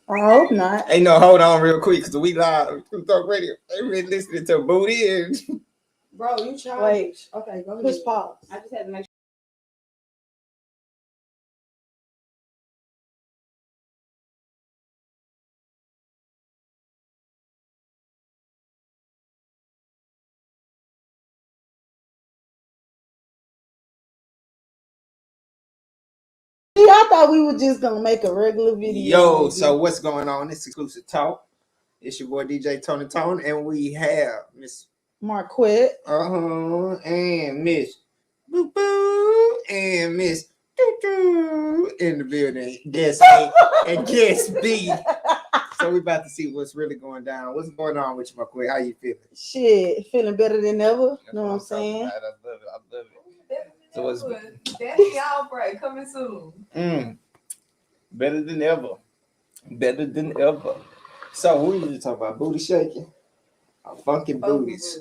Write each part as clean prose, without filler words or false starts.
I hope not. Ain't no hold on real quick because we live. We talk radio. They been listening to Booty and. Bro, you childish. Wait. Okay, go ahead. Push pause. I just had to make See, I thought we were just gonna make a regular video. Yo, so what's going on? It's exclusive talk. It's your boy DJ Tony Tone, and we have Miss Marquette. And Miss Boo Boo and Miss Doo Doo in the building. Guess A and guess B. So we about to see what's really going down. What's going on with you, Marquette? How you feeling? Shit, feeling better than ever. Know what I'm saying? I love it. I love it. So it's Daddy outbreak coming soon. Better than ever. Better than ever. So we need to talk about booty shaking. Funky booties.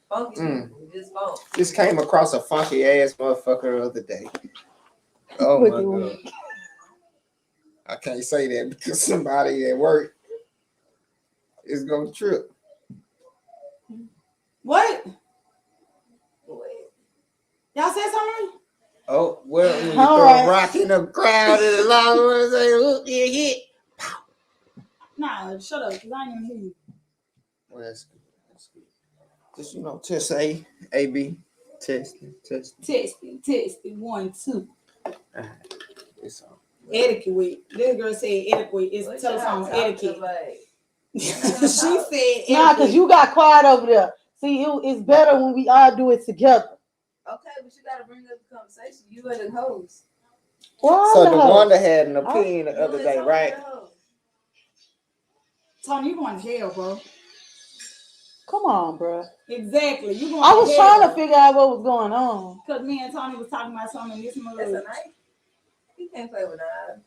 Funky just funk. Just came across a funky ass motherfucker the other day. Oh my god. I can't say that because somebody at work is gonna trip. What? Y'all said something? Oh, well, when you All throw right. a rock in the crowd and a lot of them say, "Look, you hit." Nah, shut up, because I ain't even hear you. Well, that's good. That's good. Just, test A, B, testing. Testing, 1, 2. It's all. Etiquette. This girl said etiquette. It's telephone etiquette. She said etiquette. Nah, because you got quiet over there. See, it's better when we all do it together. Okay, but you gotta bring up the conversation. You and the host. Well, So the one that had an opinion the other day, right? Tony, you going to hell, bro. Come on, bro. Exactly. You going I was to hell. trying to figure out what was going on. Because me and Tony was talking about something in this movie. That's a knife. You can't play with knives.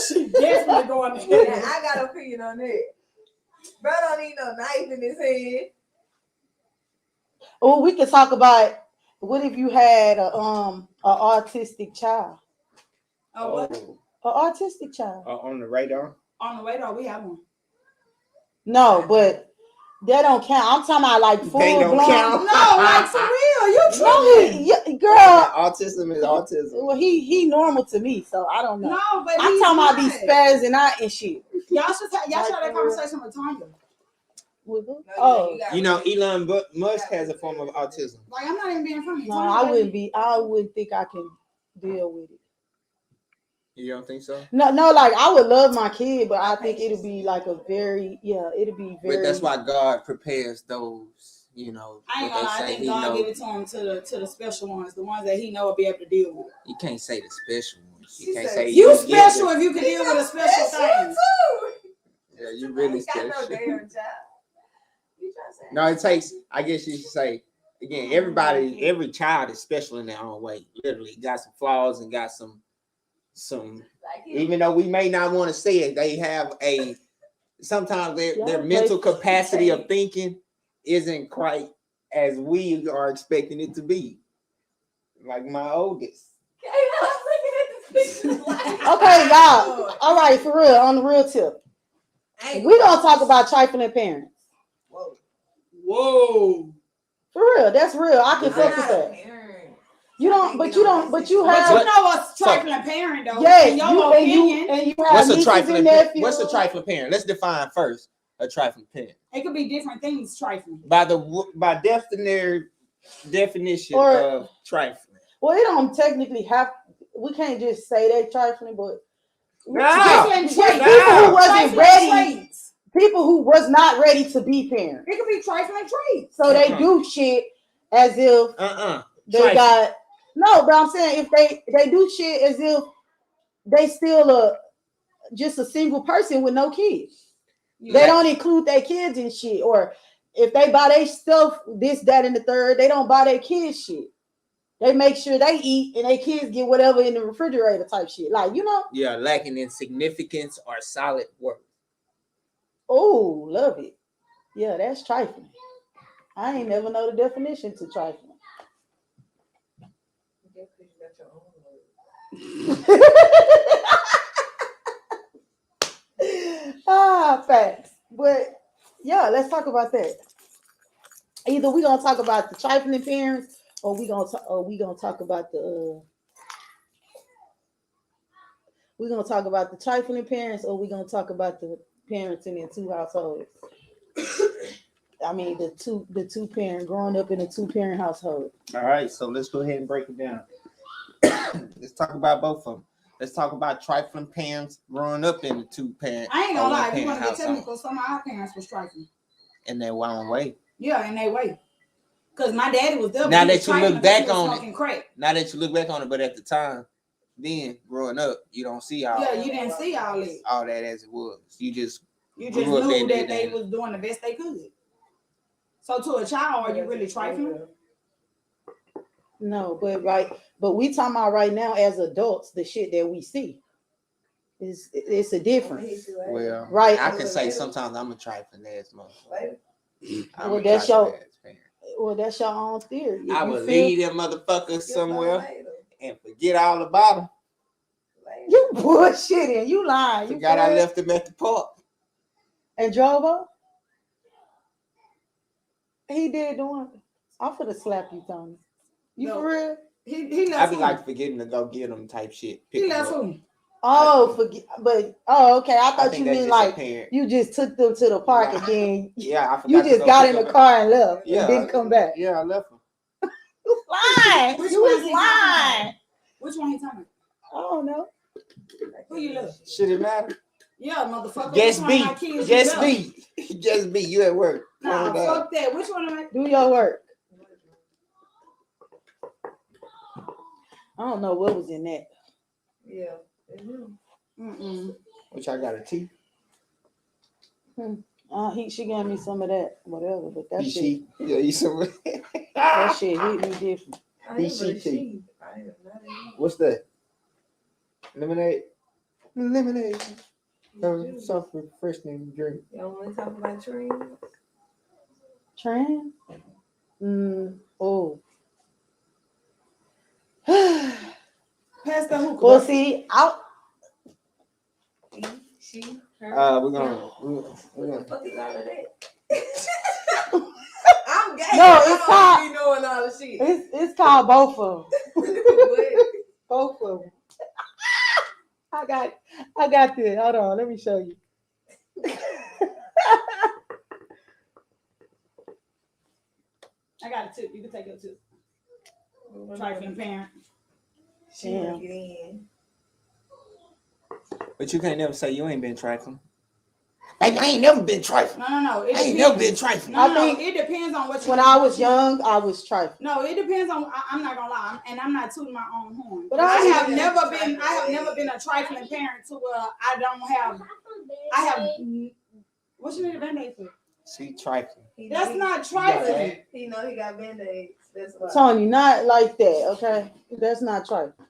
She definitely going to hell. I got an opinion on that. Bro don't need no knife in his head. Well, we could talk about what if you had a autistic child. Oh, what? An autistic child. On the radar. On the radar, we have one. No, but that don't count. I'm talking about like full They don't blown. count. No, like for real. You No, tripping. girl. Autism is autism. Well, he normal to me, so I don't know. No, but I'm he's talking about not. be spazzing out and shit. Y'all should have that conversation with Tanya. Oh, Elon Musk has a form of autism. Like, I'm not even being funny. no, I wouldn't think I can deal with it. You don't think so? No, like I would love my kid, but I think it'll be like it'll be very. But that's why God prepares those, I ain't gonna lie, I think God give it to him to the special ones, the ones that he know will be able to deal with. You can't say the special ones. You can't say you special if you can deal with a special thing. Yeah, you really special. No damn job. No, it takes. I guess you should say again. Every child is special in their own way. Literally, got some flaws and got some. Even though we may not want to say it, they have a. Sometimes their mental capacity of thinking isn't quite as we are expecting it to be. Like my oldest. Okay, y'all. All right, for real, on the real tip, we gonna talk about trifling parents. Whoa. For real, that's real. I can fuck with that. You have. But you know what's trifling parent though. Yes, in your opinion. and you What's have a trifling nephews. What's a trifling parent? Let's define first a trifling parent. It could be different things trifling. By definition of trifling. Well, it don't technically have. We can't just say they trifling, but people who was not ready to be parents. It could be trifling traits. So they do shit as if they got no. But I'm saying if they do shit as if they still just a single person with no kids. They don't include their kids in shit, or if they buy their stuff, this, that, and the third, they don't buy their kids shit. They make sure they eat and their kids get whatever in the refrigerator type shit. Like, Yeah, lacking in significance or solid worth. Oh, love it. Yeah, that's trifling. I ain't never know the definition to trifling. Facts. But yeah, let's talk about that. Either we gonna talk about the trifling parents, or we gonna talk about the we gonna talk about the trifling parents, or we gonna talk about the parents in their two households. I mean, the two parent growing up in a 2-parent household. All right, so let's go ahead and break it down. Let's talk about both of them. Let's talk about trifling parents growing up in a 2-parent. I ain't gonna lie, if you want to get technical, some of our parents was trifling. In their own way. Yeah, in their way. Because my daddy was there. Now that you look back on it, crack. Now that you look back on it, but at the time, then growing up, you don't see all. Yeah, you didn't see all that. All that as it was. You just knew that they was doing the best they could. So to a child, are you really trifling? No, but we talking about right now as adults, the shit that we see. It's a difference. Well, right. I can say sometimes I'm a trifling ass motherfucker. Well, that's your own theory. I will leave them motherfuckers somewhere and forget all about them. You bullshitting. You lying. You forgot I left them at the park. And drove up? He did doing it. I'm finna slap you, Tony. You for real? He left. I be like forgetting to go get them type shit. He left who? Oh, okay. I thought you mean like you just took them to the park and then I you just got in the car and left and didn't come back. Yeah, I left them. You lying. You was lying. Which one he talking about? I don't know. Who you left? Should it matter? Yeah, motherfucker. Just be. You at work. Nah, fuck that. Which one am I? Do your work. I don't know what was in that. Yeah. Which I got a tea. She gave me some of that, whatever. But that shit. Yeah, you some. That shit hit me different. tea. What's that? Lemonade. Soft refreshing drink. Y'all want to talk about trains? Trans? Oh. Pastor who? Well, see, We're gonna. What the fuck is all of that? I'm gay. No, it's called. Be knowing all the shit. It's called both of them. Both of them. I got this. Hold on, let me show you. I got a tip. You can take it too. Trifling parent. She won't get in. But you can't never say you ain't been trifling. Like, I ain't never been trifling. No. I ain't never been trifling. I think it depends on what you. When I was young, I was trifling. No, it depends on. I'm not gonna lie, and I'm not tooting my own horn. But I have never been a trifling parent to where I don't have. I have. What you need a Band-Aid for? See, trifling. That's not trifling. He know he got Band-Aids. That's why. Tony, not like that, okay? That's not trifling.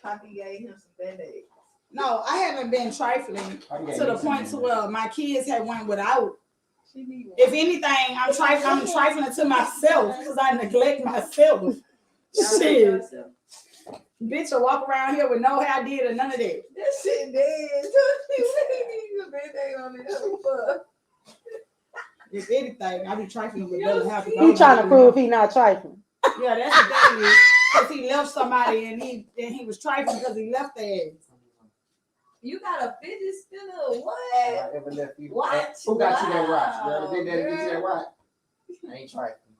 Poppy gave him some Band-Aids. No, I haven't been trifling to the point to where my kids have went without. If anything, I'm trifling to myself because I neglect myself. Shit. Bitch will walk around here with no hair did or none of that. That shit dead. You Band-Aid on it. If anything, I be trifling with better happy. You trying to prove he not trifling? Yeah, that's the thing. Because he left somebody and he was trifling because he left their ass. You got a fidget spinner? What? I ever left you. What? Who got you that watch? You ever did that watch? I ain't trifling.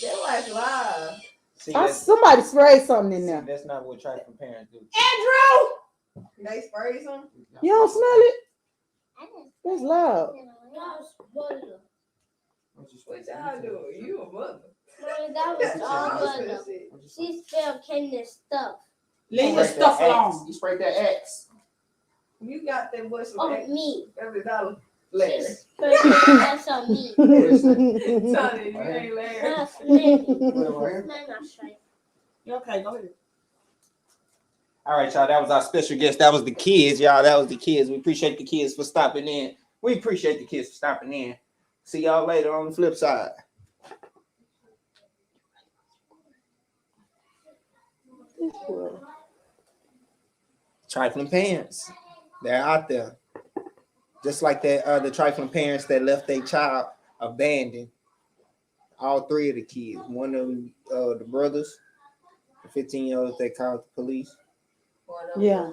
That watch live. See, somebody sprayed something in there. That's not what trifling parents do. Andrew! They spray some? You don't smell it? It's loud. What y'all do? You a mother. That was all butter. She spelled kind of stuff. Leave the stuff alone. You sprayed that X. You got that what's On me. Every dollar. Larry. That's on me. Sonny, you ain't Larry. That's me. Okay, go ahead. All right, y'all. That was our special guest. That was the kids, y'all. That was the kids. We appreciate the kids for stopping in. We appreciate the kids for stopping in. See y'all later on the flip side. Trifling parents. They're out there. Just like that, the trifling parents that left their child abandoned. All three of the kids. One of them, the brothers, the 15-year-old, they called the police. Yeah.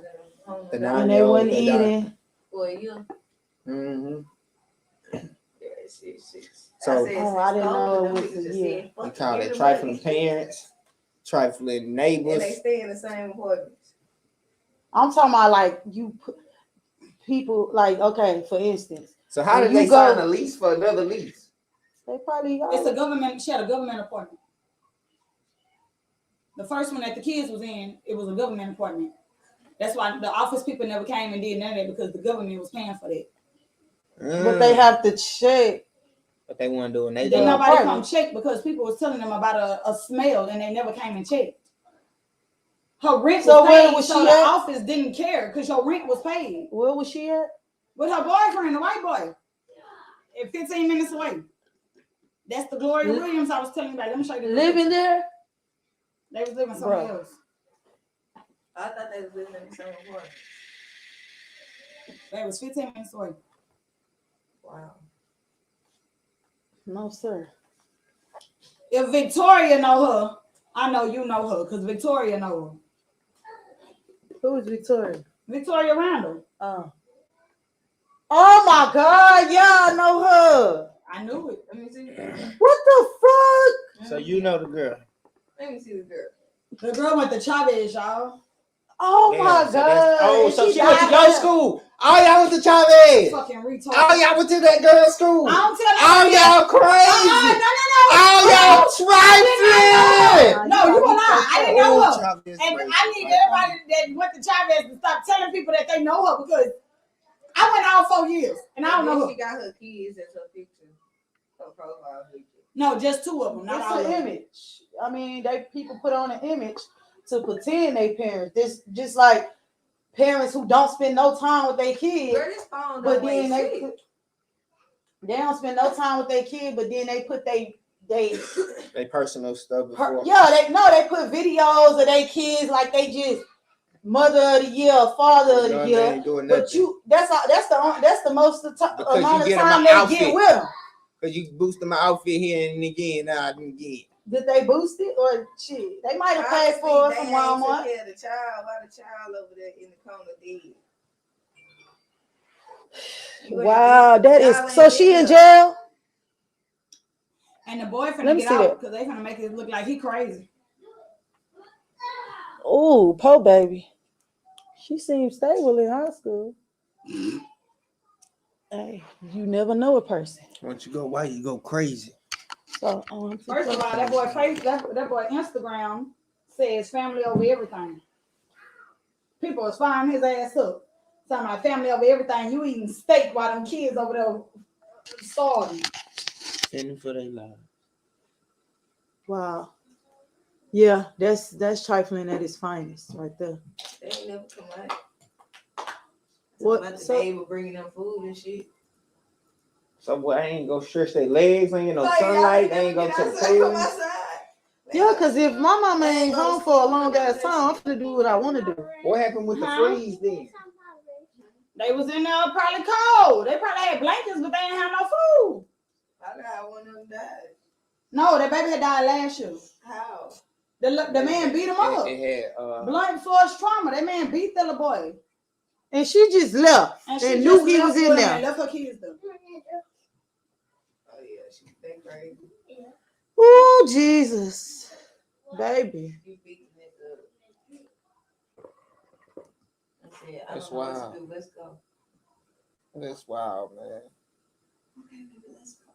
The And they 9-year-old, wasn't they died. eating. Mm-hmm. So, I didn't know it was a year. We call it trifling parents, trifling neighbors. And they stay in the same apartments. I'm talking about like you people like, okay, for instance. So how did they sign a lease for another lease? They probably It's a government. She had a government apartment. The first one that the kids was in, it was a government apartment. That's why the office people never came and did none of that because the government was paying for that. But they have to check. But they weren't doing that. Then nobody come check because people was telling them about a smell and they never came and checked. Her rent was paid, so the office didn't care because your rent was paid. Where was she at? With her boyfriend, the white boy. 15 minutes away. That's the Gloria Williams I was telling you about. Let me show you. Living there? They was living somewhere else. I thought they was living in the same apartment. They was 15 minutes away. Wow. No, sir. If Victoria know her, I know you know her because Victoria know her. Who is Victoria? Victoria Randall. Oh my God, yeah, I know her. I knew it. Let me see. What the fuck? So you know the girl. Let me see the girl. The girl went to Chavez, y'all. Oh my God. So she went to your school. All y'all went to Chavez. Fucking retard. All y'all went to that girl's school. I don't tell all y'all crazy. All y'all trifling. No, you and I didn't know her. And I need everybody that went to Chavez to stop telling people that they know her because I went all 4 years and I don't know her. She got her kids as her picture, her profile picture. No, just 2 of them. Not it's all an of them. image. I mean, people put on an image to pretend they parents. This just like parents who don't spend no time with their kids, but then they don't spend no time with their kid, but then they put they personal stuff before. They put videos of their kids like they just mother of the year, father of the year. But that's the most amount of time they get with them. Because you boost them outfit here and again, now and again. Did they boost it or shit? They might have paid for it from Walmart. Took care of the child, while the child over there in the corner dead. Wow, that is so. She in jail, and the boy finna get out because they finna make it look like he crazy. Oh, poor baby. She seems stable in high school. Hey, you never know a person. Once you go white, you go crazy. So, first of all, that boy Instagram says family over everything. People is firing his ass up. Talking about family over everything. You eating steak while them kids over there starving. Fending for their lives. Wow. Yeah, that's trifling at its finest right there. They ain't never come out. What? About the neighbor bringing them food and shit. So boy, I ain't gonna stretch their legs, ain't no sunlight, they ain't gonna to the table. Yeah, because if my mama ain't home for a long ass time, I'm gonna do what I want to do. What happened with the freeze then? They was in there probably cold. They probably had blankets, but they didn't have no food. I got one of them died. No, that baby had died last year. How? The man beat him up. It had blunt force trauma. That man beat the little boy. And she just left and knew he was in there. And left her kids there. Oh yeah, she that crazy. Oh Jesus, baby. That's wild. Let's go. That's wild, man. Okay, let's go.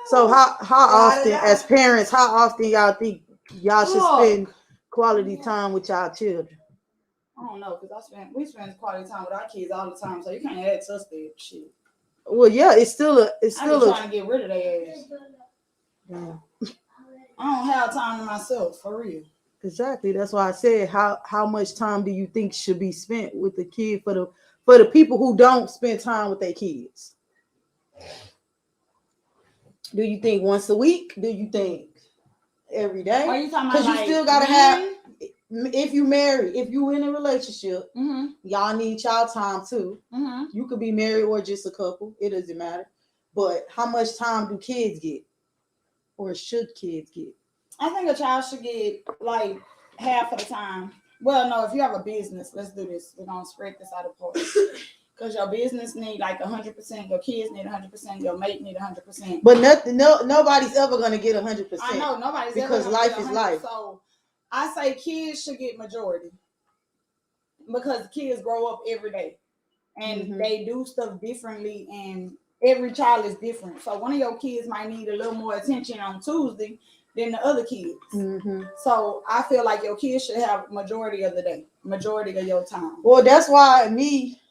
So how often, as parents, how often y'all think y'all should spend quality time with y'all children? I don't know, because we spend quality time with our kids all the time, so you can't add to that shit. Well, yeah, it's still trying to get rid of their ass. Yeah. I don't have time to myself, for real. Exactly. That's why I said how much time do you think should be spent with the kid for the people who don't spend time with their kids? Do you think once a week? Do you think every day? Are you talking about because you still gotta have if you marry, if you in a relationship, y'all need y'all time too. You could be married or just a couple. It doesn't matter. But how much time do kids get? Or should kids get? I think a child should get like half of the time. Well, no, if you have a business, let's do this. We're gonna spread this out apart. Because your business need like 100%, your kids need 100%, your mate need 100%. But nobody's ever gonna get 100%. I know nobody's because ever life is life. So I say kids should get majority because kids grow up every day and they do stuff differently, and every child is different. So one of your kids might need a little more attention on Tuesday than the other kids. So I feel like your kids should have majority of the day, majority of your time. Well, that's why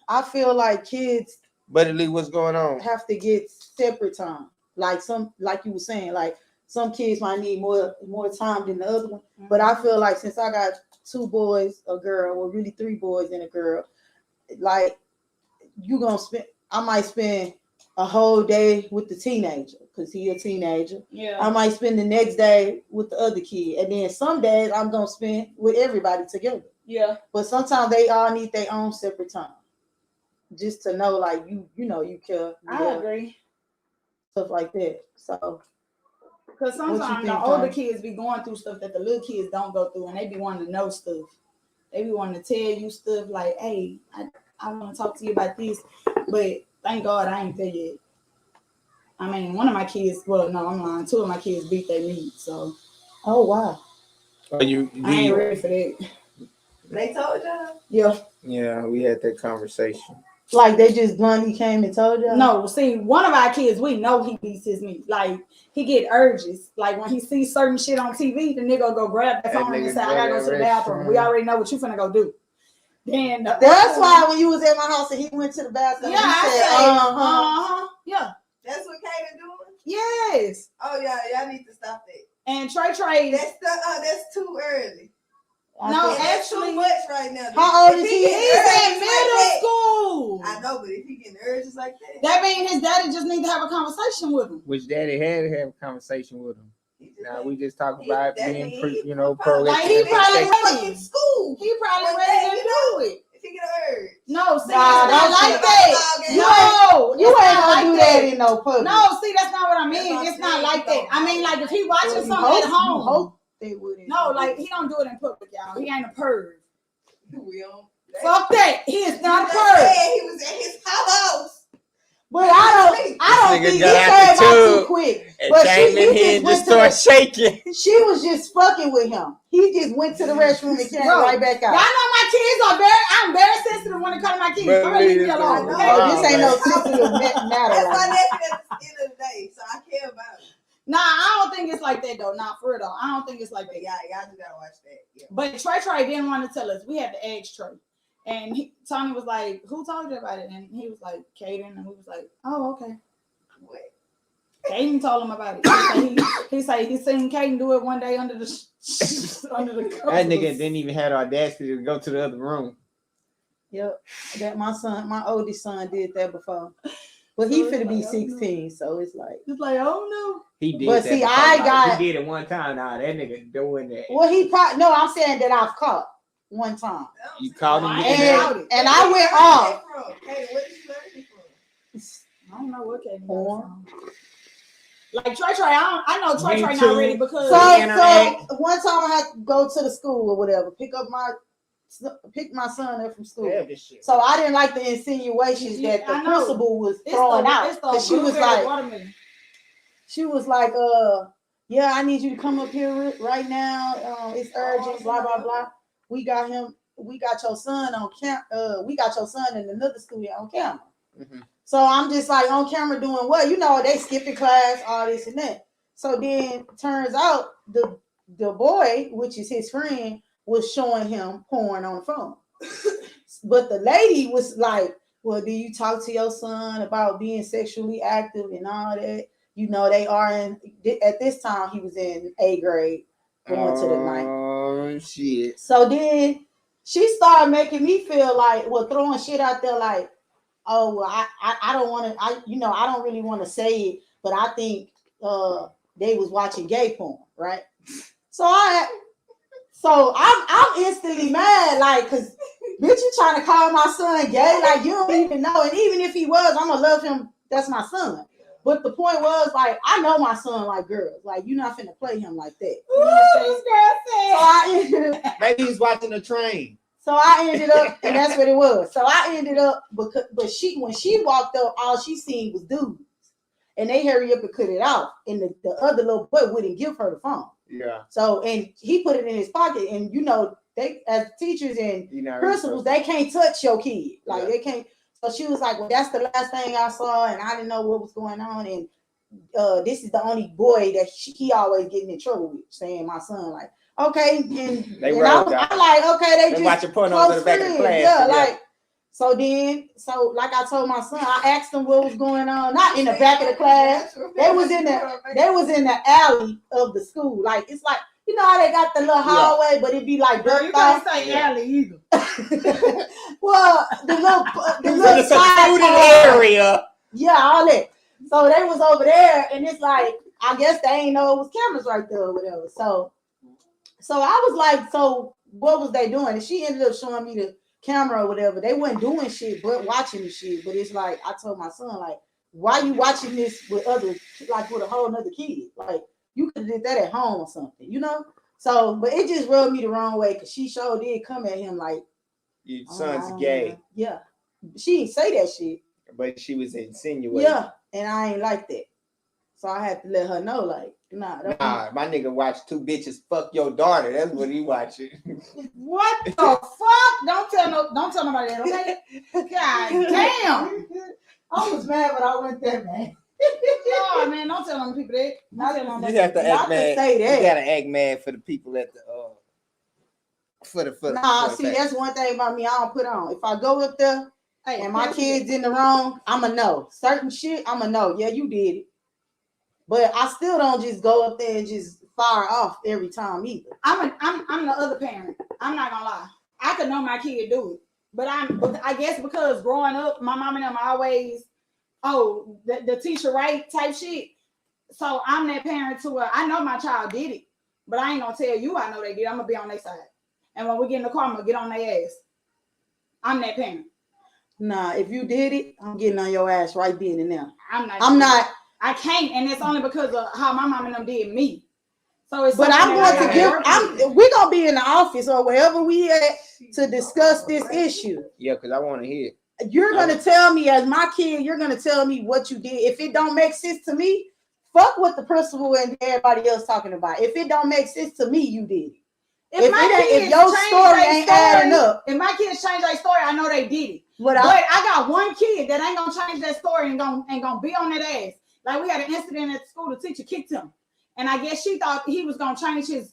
I feel like kids, Buddy Lee, what's going on? Have to get separate time. Like you were saying, like some kids might need more time than the other one. But I feel like since I got 2 boys, a girl, or really 3 boys and a girl, like I might spend a whole day with the teenager because he a teenager. Yeah. I might spend the next day with the other kid, and then some days I'm gonna spend with everybody together. Yeah. But sometimes they all need their own separate time, just to know, like you care. I agree. Stuff like that. So, because sometimes the older kids be going through stuff that the little kids don't go through, and they be wanting to know stuff. They be wanting to tell you stuff like, "Hey, I want to talk to you about this," but thank God I ain't there yet. I mean, one of my kids, well, no, I'm lying. 2 of my kids beat their meat, so. Oh, wow. I ain't ready for that. They told y'all? Yeah. Yeah, we had that conversation. Like they just bluntly came and told y'all? No, see, one of our kids, we know he beats his meat. Like, he get urges. Like, when he sees certain shit on TV, the nigga go grab that phone and say, I gotta go to the bathroom. We already know what you finna go do. Then that's why when you was at my house and he went to the bathroom, yeah. That's what Kaden doing? Yes. Oh yeah, y'all need to stop that. And Trey. That's too early. No, that's too much right now. How old is he? He's in middle school. I know, but if he getting urges like that means his daddy just need to have a conversation with him. Which daddy had to have a conversation with him. Now we just talk about being, pro. Like he probably ready in school. He probably ready to do it. If he get an urge. No, see, that's not like that. No, you ain't gonna do that in no public. No, see, that's not what I mean. It's not like that. I mean, like if he watching something at home. They wouldn't. No, like he don't do it in public, y'all. He ain't a perv. Fuck that. He is not a perv. He was at his house. But I don't think he came out too quick. But she just started shaking. She was just fucking with him. He just went to the restroom and came right back out. Y'all know my kids I'm very sensitive when it comes to my kids. I'm gonna leave me alone. This ain't no sensitive matter. That's my nephew at the end of the day, so I care about it. Nah, I don't think it's like that though. Nah, for real though. I don't think it's like that. Y'all just gotta watch that. Yeah. But Trey didn't want to tell us. We had to ask Trey. And Tony was like, who told you about it? And he was like, Kaden. And we was like, oh, okay. What? Kaden told him about it. He said he seen Kaden do it one day under the covers. That nigga didn't even have the audacity to go to the other room. Yep. That my oldest son did that before. But he finna be 16, so it's like oh no. He did. But that see, he did it one time. Nah, that nigga doing that. Well, I'm saying that I've caught one time. You called him and I went off. Hey, what did you learn from? I don't know what Kaden from. Like Trey, I know Trey not ready because so one time I had to go to the school or whatever, pick my son up from school. So I didn't like the insinuations that the principal was throwing out. Because she was like, yeah, I need you to come up here right now. It's urgent, blah, blah, blah. We got your son on we got your son in another school on camera. Mm-hmm. So I'm just like on camera doing what? They skipping class, all this and that. So then turns out the boy, which is his friend, was showing him porn on the phone. But the lady was like, well, do you talk to your son about being sexually active and all that? They are at this time he was in 8th grade, going to the 9th. Oh, shit. So then she started making me feel like, throwing shit out there like, oh, well, I don't want to, I don't really want to say it, but I think they was watching gay porn, right? So So I'm instantly mad, like, cause bitch, you trying to call my son gay? Like, you don't even know. And even if he was, I'm gonna love him. That's my son. But the point was, like, I know my son like girls. Like, you're not finna play him like that. You know what I'm saying? So I ended up, maybe he's watching the train. So I ended up, and that's what it was. So I ended up, but when she walked up, all she seen was dudes. And they hurry up and cut it off. And the other little boy wouldn't give her the phone. Yeah. So, and he put it in his pocket. And, you know, they, as teachers and principals, they can't touch your kid. Like, they can't. So she was like, well, that's the last thing I saw. And I didn't know what was going on. And this is the only boy that he always getting in trouble with, saying my son, like, okay. And I'm like, okay, they just watching pornos in the back of the class. Yeah, like. So like I told my son, I asked them what was going on. Not in the back of the class. They was in the alley of the school. Like, it's like, you know how they got the little hallway, but it'd be like dirt. You can't say alley either. Well, the little side area. Yeah, all that. So they was over there, and it's like, I guess they ain't know it was cameras right there or whatever. So I was like, so what was they doing? And she ended up showing me the camera or whatever. They weren't doing shit but watching the shit. But it's like, I told my son, like, why you watching this with other, like, with a whole nother kid? Like, you could have did that at home or something, you know? So, but it just rubbed me the wrong way, because she sure did come at him like, your son's gay. Yeah. She didn't say that shit. But she was insinuating. Yeah, and I ain't like that. So I had to let her know, like, nah, my nigga watched two bitches fuck your daughter. That's what he watching. What the fuck? Don't tell nobody that, okay? God damn. I was mad, but I went there, man. Oh man, don't tell them people that. You have to act mad. Say that. You gotta act mad for the people at the that's one thing about me. I don't put on. If I go up there and my kids in the wrong, I'ma know certain shit. I'ma know. Yeah, you did it. But I still don't just go up there and just fire off every time either. I'm the other parent. I'm not gonna lie. I could know my kid do it, but I guess because growing up, my mom and them always, the teacher right type shit. So I'm that parent to where I know my child did it, but I ain't gonna tell you I know they did. I'm gonna be on their side, and when we get in the car, I'm gonna get on their ass. I'm that parent. Nah, if you did it, I'm getting on your ass right then and there. I'm not. I can't, and it's only because of how my mom and them did me. So it's. But I'm going to give. We're gonna be in the office or wherever we at to discuss this issue. Yeah, because I want to hear. You're gonna tell me, as my kid, you're gonna tell me what you did. If it don't make sense to me, fuck what the principal and everybody else talking about. If it don't make sense to me, you did it. If your story ain't adding up, if my kids change their story, I know they did it. But I got one kid that ain't gonna change that story and gonna be on that ass. Like, we had an incident at school, the teacher kicked him. And I guess she thought he was gonna change his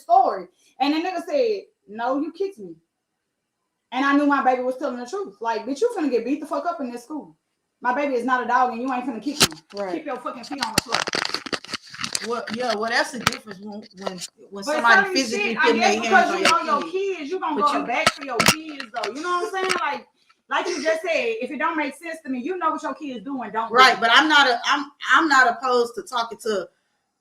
story. And the nigga said, no, you kicked me. And I knew my baby was telling the truth. Like, bitch, you finna get beat the fuck up in this school. My baby is not a dog and you ain't finna kick me. Right. Keep your fucking feet on the floor. Well, that's the difference when somebody physically putting their hands on your kids, you gonna go back for your kids though. You know what I'm saying? Like you just said, if it don't make sense to me, you know what your kids doing, don't right? Do. But I'm not opposed to talking to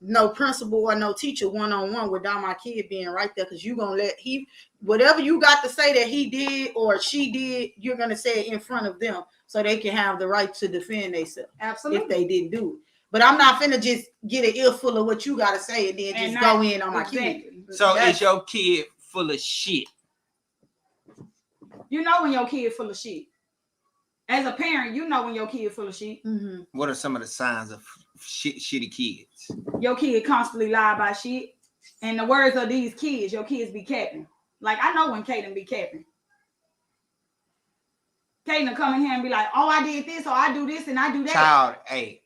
no principal or no teacher one-on-one without my kid being right there, because you're gonna let whatever you got to say that he did or she did, you're gonna say it in front of them so they can have the right to defend themselves. Absolutely. If they didn't do it. But I'm not finna just get an ear full of what you gotta say and then just go in on my kid. So is your kid full of shit? You know when your kid full of shit. As a parent, you know when your kid full of shit. Mm-hmm. What are some of the signs of shitty kids? Your kid constantly lie about shit. And the words of these kids, your kids be capping. Like, I know when Kaden be capping. Kaden will come in here and be like, oh, I did this, or I do this, and I do that. Child A.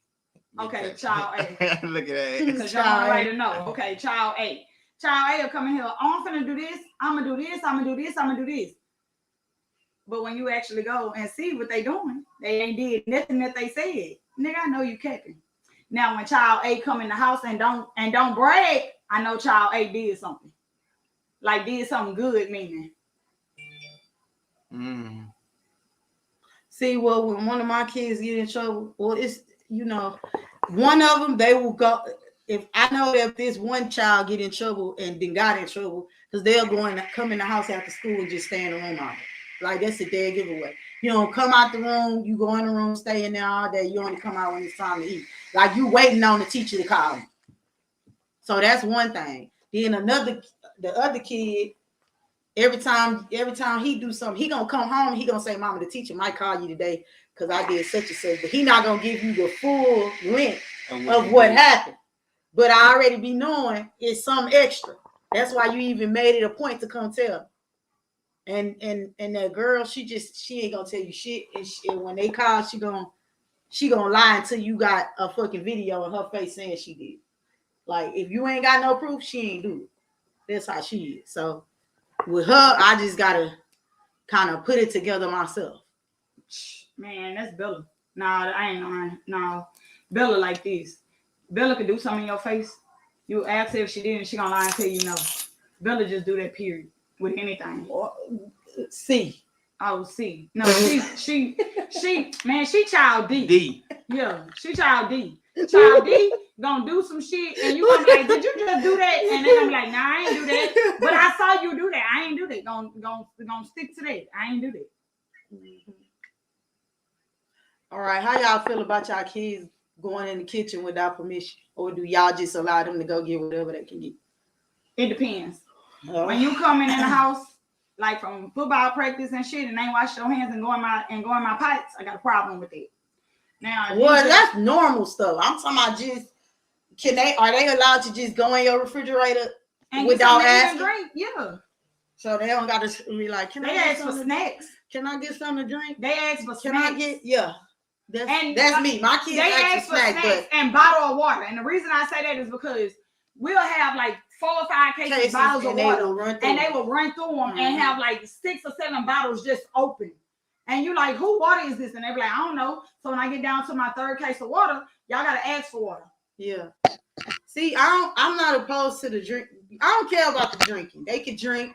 Okay, child A. Look at that. Because y'all already know. Okay, child A. Child A will come in here, oh, I'm finna do this, I'm gonna do this, I'm gonna do this, I'm gonna do this. But when you actually go and see what they doing, they ain't did nothing that they said. Nigga, I know you capping. Now, when child A come in the house and don't brag, I know child A did something. Like, did something good, meaning. See, well, when one of my kids get in trouble, well, it's, one of them, they will go, if I know that this one child get in trouble and then got in trouble, because they'll come in the house after school and just stay in the room all day. Like that's a dead giveaway. You don't come out the room, you go in the room, stay in there all day. You only come out when it's time to eat. Like you waiting on the teacher to call you. So that's one thing. Then the other kid, every time he do something, he gonna come home. He gonna say, "Mama, the teacher might call you today because I did such and such," but he not gonna give you the full length of what happened. But I already be knowing it's some extra. That's why you even made it a point to come tell. And that girl, she ain't gonna tell you shit. And when they call, she gonna lie until you got a fucking video in her face saying she did. Like if you ain't got no proof, she ain't do it. That's how she is. So with her, I just gotta kind of put it together myself. Man, that's Bella. Nah, I ain't lying. No, Bella like this. Bella could do something in your face. You ask her if she did, and she gonna lie and tell you no. Bella just do that. Period. With anything. C. Oh, C. No, she. Man, she child D. D. Yeah, she child D. Child D gonna do some shit, and you gonna be like, "Did you just do that?" And then I'm like, "Nah, I ain't do that." But I saw you do that. I ain't do that. Gonna stick to that. I ain't do that. All right, how y'all feel about y'all kids going in the kitchen without permission, or do y'all just allow them to go get whatever they can get? It depends. When you coming in the house, like from football practice and shit, and ain't wash your hands and go in my pots, I got a problem with it. Now, well, that's normal stuff. I'm talking about just are they allowed to just go in your refrigerator and without asking? Drink? Yeah. So they don't got to be like, they ask for snacks. Can I get something to drink? They ask for snacks. Can I get That's me. My kids ask for snacks and bottle of water. And the reason I say that is because we'll have like 4 or 5 cases of bottles of water, and they will run through them and have like 6 or 7 bottles just open. And you like, who water is this? And they be like, I don't know. So when I get down to my 3rd case of water, y'all gotta ask for water. Yeah. See, I'm not opposed to the drink. I don't care about the drinking. They can drink.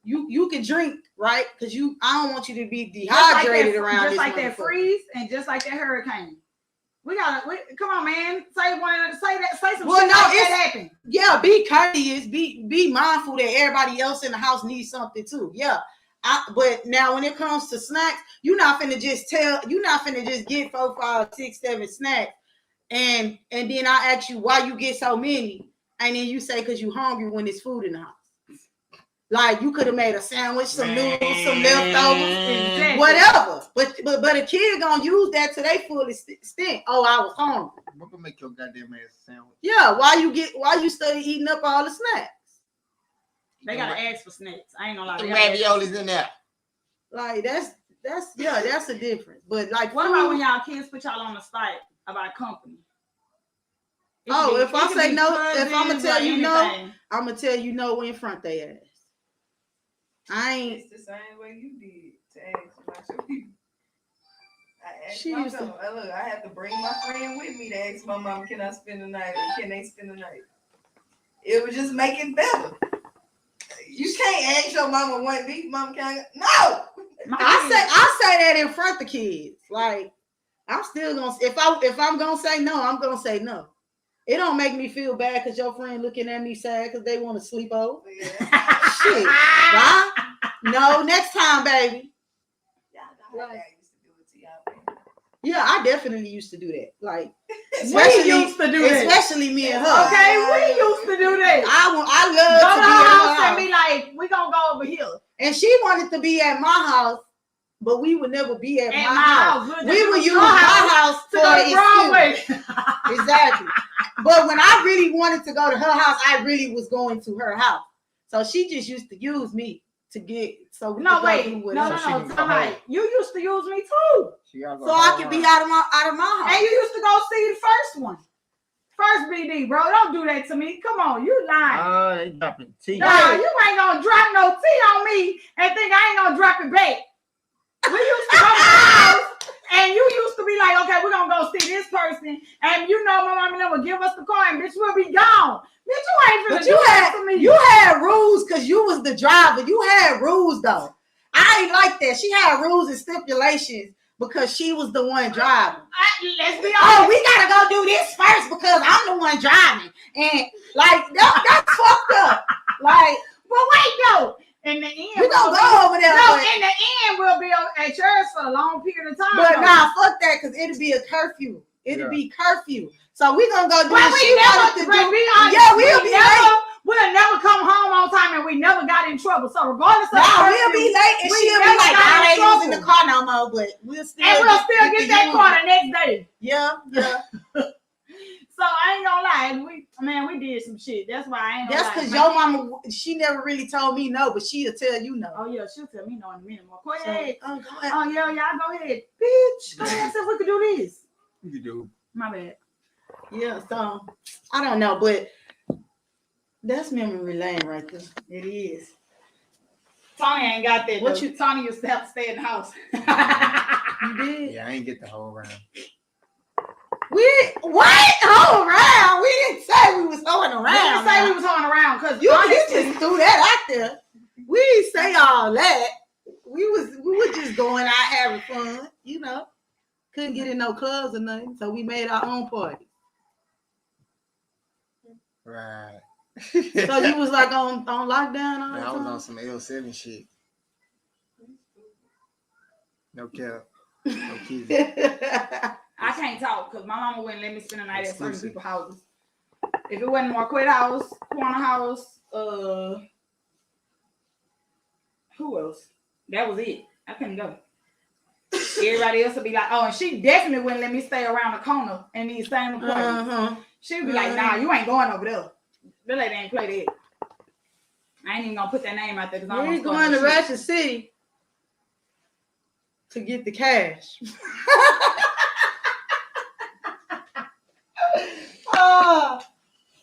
You can drink, right? Because I don't want you to be dehydrated around this. Just like that freeze and just like that hurricane. Come on, man. Say some shit that happened. Yeah, be courteous. Be mindful that everybody else in the house needs something too. Yeah. But now when it comes to snacks, you're not finna just get 4, 5, 6, 7 snacks. And then I ask you why you get so many. And then you say because you hungry when there's food in the house. Like you could have made a sandwich, some noodles, some leftovers, whatever. But a kid gonna use that to their fullest extent. Oh, I was hungry. I'm gonna make your goddamn ass a sandwich. Yeah, why you study eating up all the snacks? They gotta ask for snacks. I ain't gonna lie. The raviolis in there. Like that's a difference. But like, what about when y'all kids put y'all on the spot about company? If I say no, if I'm gonna tell you no, I'm gonna tell you no in front they ass. It's the same way you did to ask about your people. I asked my mama, look, I have to bring my friend with me to ask my mom, can I spend the night or can they spend the night? It would just make it better. You can't ask your mama one beef, mama can't. No! I say that in front of the kids. Like, I'm still gonna, if I'm gonna say no, I'm gonna say no. It don't make me feel bad because your friend looking at me sad because they want to sleep over. Yeah. Shit. Bye. No, next time, baby. Yeah, I definitely used to do that. Like, especially me and her. Okay, we used to do that. I love to be at her house and be like, we gonna go over here. And she wanted to be at my house, but we would never be at my house. We would use my house for an excuse. Exactly. But when I really wanted to go to her house, I really was going to her house. So she just used to use me to get. So no, wait, no. Somebody, you used to use me too, so I could be out of my house. And you used to go see the first one, first BD, bro. Don't do that to me. Come on, you lying. They dropping tea. Nah, you ain't gonna drop no tea on me and think I ain't gonna drop it back. We used to go to the house. And you used to be like, okay, we're gonna go see this person, and you know my mom never give us the car, and bitch, we'll be gone. Bitch, you ain't finna do that for me. You had rules because you was the driver. You had rules though. I ain't like that. She had rules and stipulations because she was the one driving. Let's be honest. Oh, we gotta go do this first because I'm the one driving, and like that's fucked up. Like, but wait, no. In the end, we gonna go over there. No, in the end, we'll be at yours for a long period of time. But nah, fuck that, because it'll be a curfew. It'll be curfew. So we gonna go do what she wanted to do. Yeah, we'll be late. We'll never come home on time, and we never got in trouble. So regardless of we'll be late, and she'll be like, I ain't using the car no more, but we'll still get that car the next day. Yeah. So I ain't gonna lie, we did some shit. That's why I ain't gonna lie. That's because your mama, she never really told me no, but she'll tell you no. Oh yeah, she'll tell me no in a minute. Go ahead. Go ahead. Oh yeah, y'all go ahead, bitch. Go ahead, see if we can do this. You do. My bad. Yeah, so I don't know, but that's memory lane right there. It is. Tony ain't got that. Tony used to have to stay in the house. You did? Yeah, I ain't get the whole round. Whole round? We didn't say we was hoeing around. We didn't say we was hoeing around because you just threw that out there. We didn't say all that. We were just going out having fun, you know. Couldn't get in no clubs or nothing, so we made our own party. Right. So you was like on lockdown all the time? I was on some L7 shit. No cap. No kidding. I can't talk because my mama wouldn't let me spend the night at certain people's houses. If it wasn't Marquette house, Corner house, who else? That was it. I couldn't go. Everybody else would be like, oh, and she definitely wouldn't let me stay around the corner in these same apartments. She would be like, nah, you ain't going over there. The lady ain't play that. I ain't even gonna put that name out there because I ain't going to Ratchet City to get the cash. Oh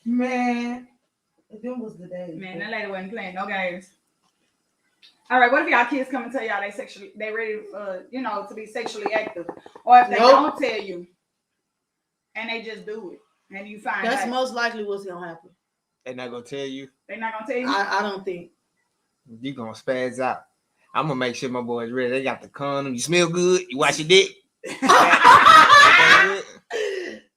man, them was the days. Man, that lady wasn't playing no games. All right, what if y'all kids come and tell y'all they ready to be sexually active, or if they don't tell you and they just do it and you find that's most likely what's gonna happen. They're not gonna tell you. They're not gonna tell you. I don't think you gonna spaz out. I'm gonna make sure my boys ready. They got the condom. You smell good. You wash your dick.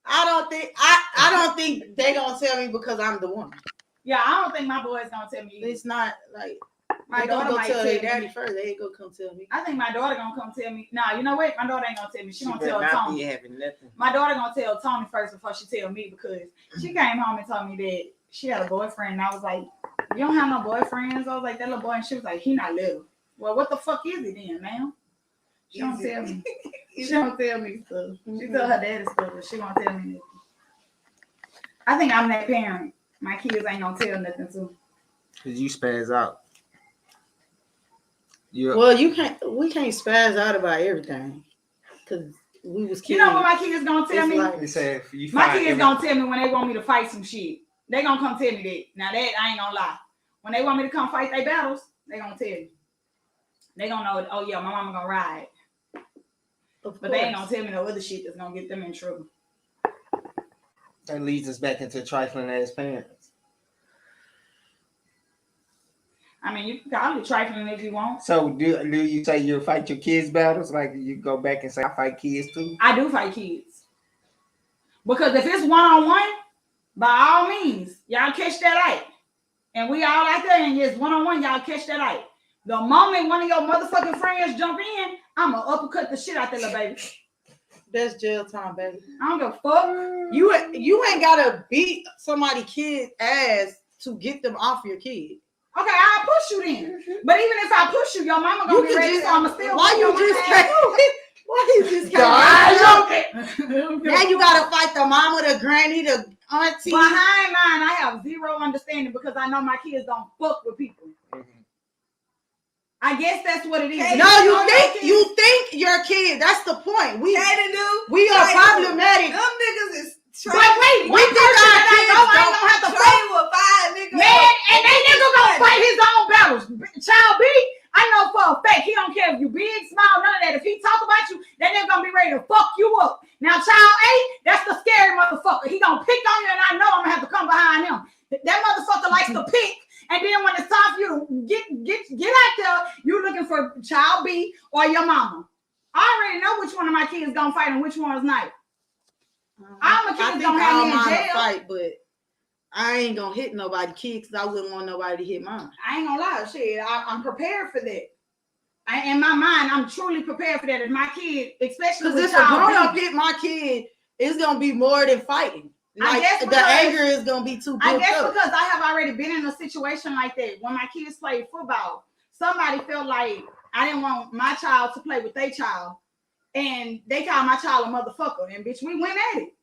I don't think they gonna tell me because I'm the woman. Yeah, I don't think my boys gonna tell me either. It's not like my daughter might tell their daddy first. They ain't gonna come tell me. I think my daughter gonna come tell me. Nah, you know what? My daughter ain't gonna tell me. She gonna tell Tony. My daughter gonna tell Tony first before she tell me because she came home and told me that she had a boyfriend. And I was like, you don't have no boyfriends? I was like, that little boy. And she was like, he not little. Well, what the fuck is he then, ma'am? She don't tell me. She don't tell me stuff. She tell her daddy stuff, but she won't tell me nothing. I think I'm that parent. My kids ain't gonna tell nothing to. Cause you spaz out. Well, we can't spaz out about everything. Cause we was kids. You know what my kids gonna tell me? Like, my kids gonna tell me when they want me to fight some shit. They gonna come tell me that. Now that I ain't gonna lie. When they want me to come fight their battles, they gonna tell me. They gonna know, oh yeah, my mama gonna ride. But they ain't gonna tell me no other shit that's gonna get them in trouble. That leads us back into trifling ass parents. I mean, you can call it trifling if you want. So do you say you'll fight your kids' battles? Like you go back and say, I fight kids too? I do fight kids. Because if it's one-on-one, by all means, y'all catch that light. And we all out there and it's one-on-one, y'all catch that light. The moment one of your motherfucking friends jump in, I'ma uppercut the shit out that little baby. That's jail time, baby. I don't give a fuck. You ain't gotta beat somebody's kid ass to get them off your kid. Okay, I'll push you then. But even if I push you, your mama gonna be ready, so I'ma still. Why you just can't? Now you gotta fight the mama, the granny, the auntie. Behind mine, I have zero understanding because I know my kids don't fuck with people. I guess that's what it is. No, you think your kid. That's the point. We are problematic. Them niggas is but wait, we think our kids I ain't gonna have to train with 5 niggas. Man, and they nigga gonna fight his own battles. Child B, I know for a fact he don't care if you big, small, none of that. If he talk about you, that nigga gonna be ready to fuck you up. Now, child A, that's the scary motherfucker. He gonna pick on you, and I know I'm gonna have to come behind him. That motherfucker likes to pick. And then when it's time for you to get out there, you looking for child B or your mama. I already know which one of my kids gonna fight and which one is not. All my kids don't all have me in mine jail. fight, but I ain't gonna hit nobody kids because I wouldn't want nobody to hit mine. I ain't gonna lie, shit. I'm prepared for that. In my mind, I'm truly prepared for that. If my kid, especially because if a grown up hit my kid, it's gonna be more than fighting. Like, I guess because, the anger is gonna be too. I guess because I have already been in a situation like that. When my kids played football, somebody felt like I didn't want my child to play with their child, and they called my child a motherfucker. And bitch, we went at it.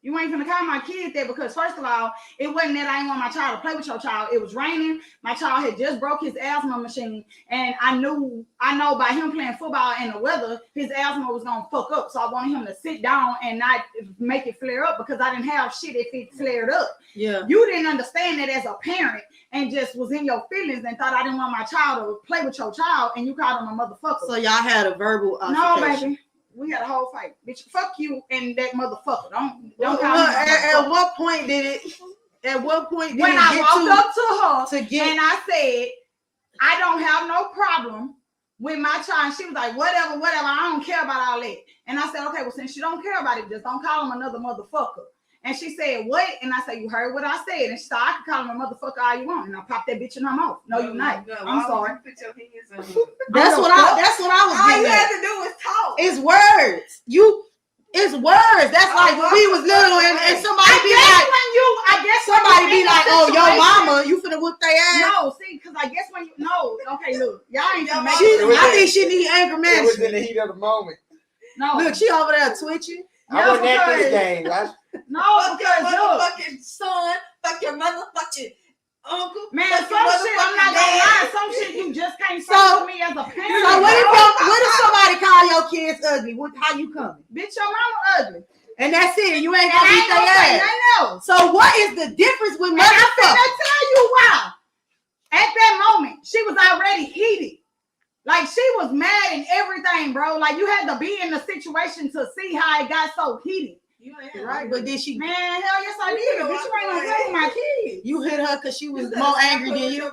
You ain't gonna call my kid that because first of all, it wasn't that I didn't want my child to play with your child. It was raining. My child had just broke his asthma machine, and I know by him playing football and the weather, his asthma was gonna fuck up. So I wanted him to sit down and not make it flare up because I didn't have shit if it flared up. Yeah. You didn't understand that as a parent and just was in your feelings and thought I didn't want my child to play with your child, and you called him a motherfucker. So y'all had a verbal altercation. No, baby. We had a whole fight, bitch. Fuck you and that motherfucker. Don't call me. At what point did it? At what point did when I walked up to her and I said, I don't have no problem with my child. And she was like, whatever. I don't care about all that. And I said, okay, well, since you don't care about it, just don't call him another motherfucker. And she said, what? And I said, you heard what I said. And she said, I can call him a motherfucker all you want. And I popped that bitch in her mouth. No, you're not. I'm sorry. Put your hands on that's what I was all getting you at. had to do was talk. It's words. It's words. That's like when we was little and somebody be like, oh, your mama, you finna whoop their ass. No, see, because I guess when you okay, look, y'all ain't gonna make I think she need anger management. It was in the heat of the moment. No, look, she over there twitching. I wasn't at this game. No, fuck your motherfucking son, fuck your motherfucking uncle. Man, some shit, I'm not gonna lie. Some shit you just can't say to me as a parent. So what if somebody call your kids ugly? How you coming? Bitch, your mama ugly. And that's it. You ain't gonna beat their ass. Else. So what is the difference with motherfucker? I tell you why. At that moment, she was already heated. Like she was mad and everything, bro. Like you had to be in the situation to see how it got so heated. You right, but did she? Man, hell yes I did. Bitch, you ain't gonna play with my kids. You hit her because she was more angry than you.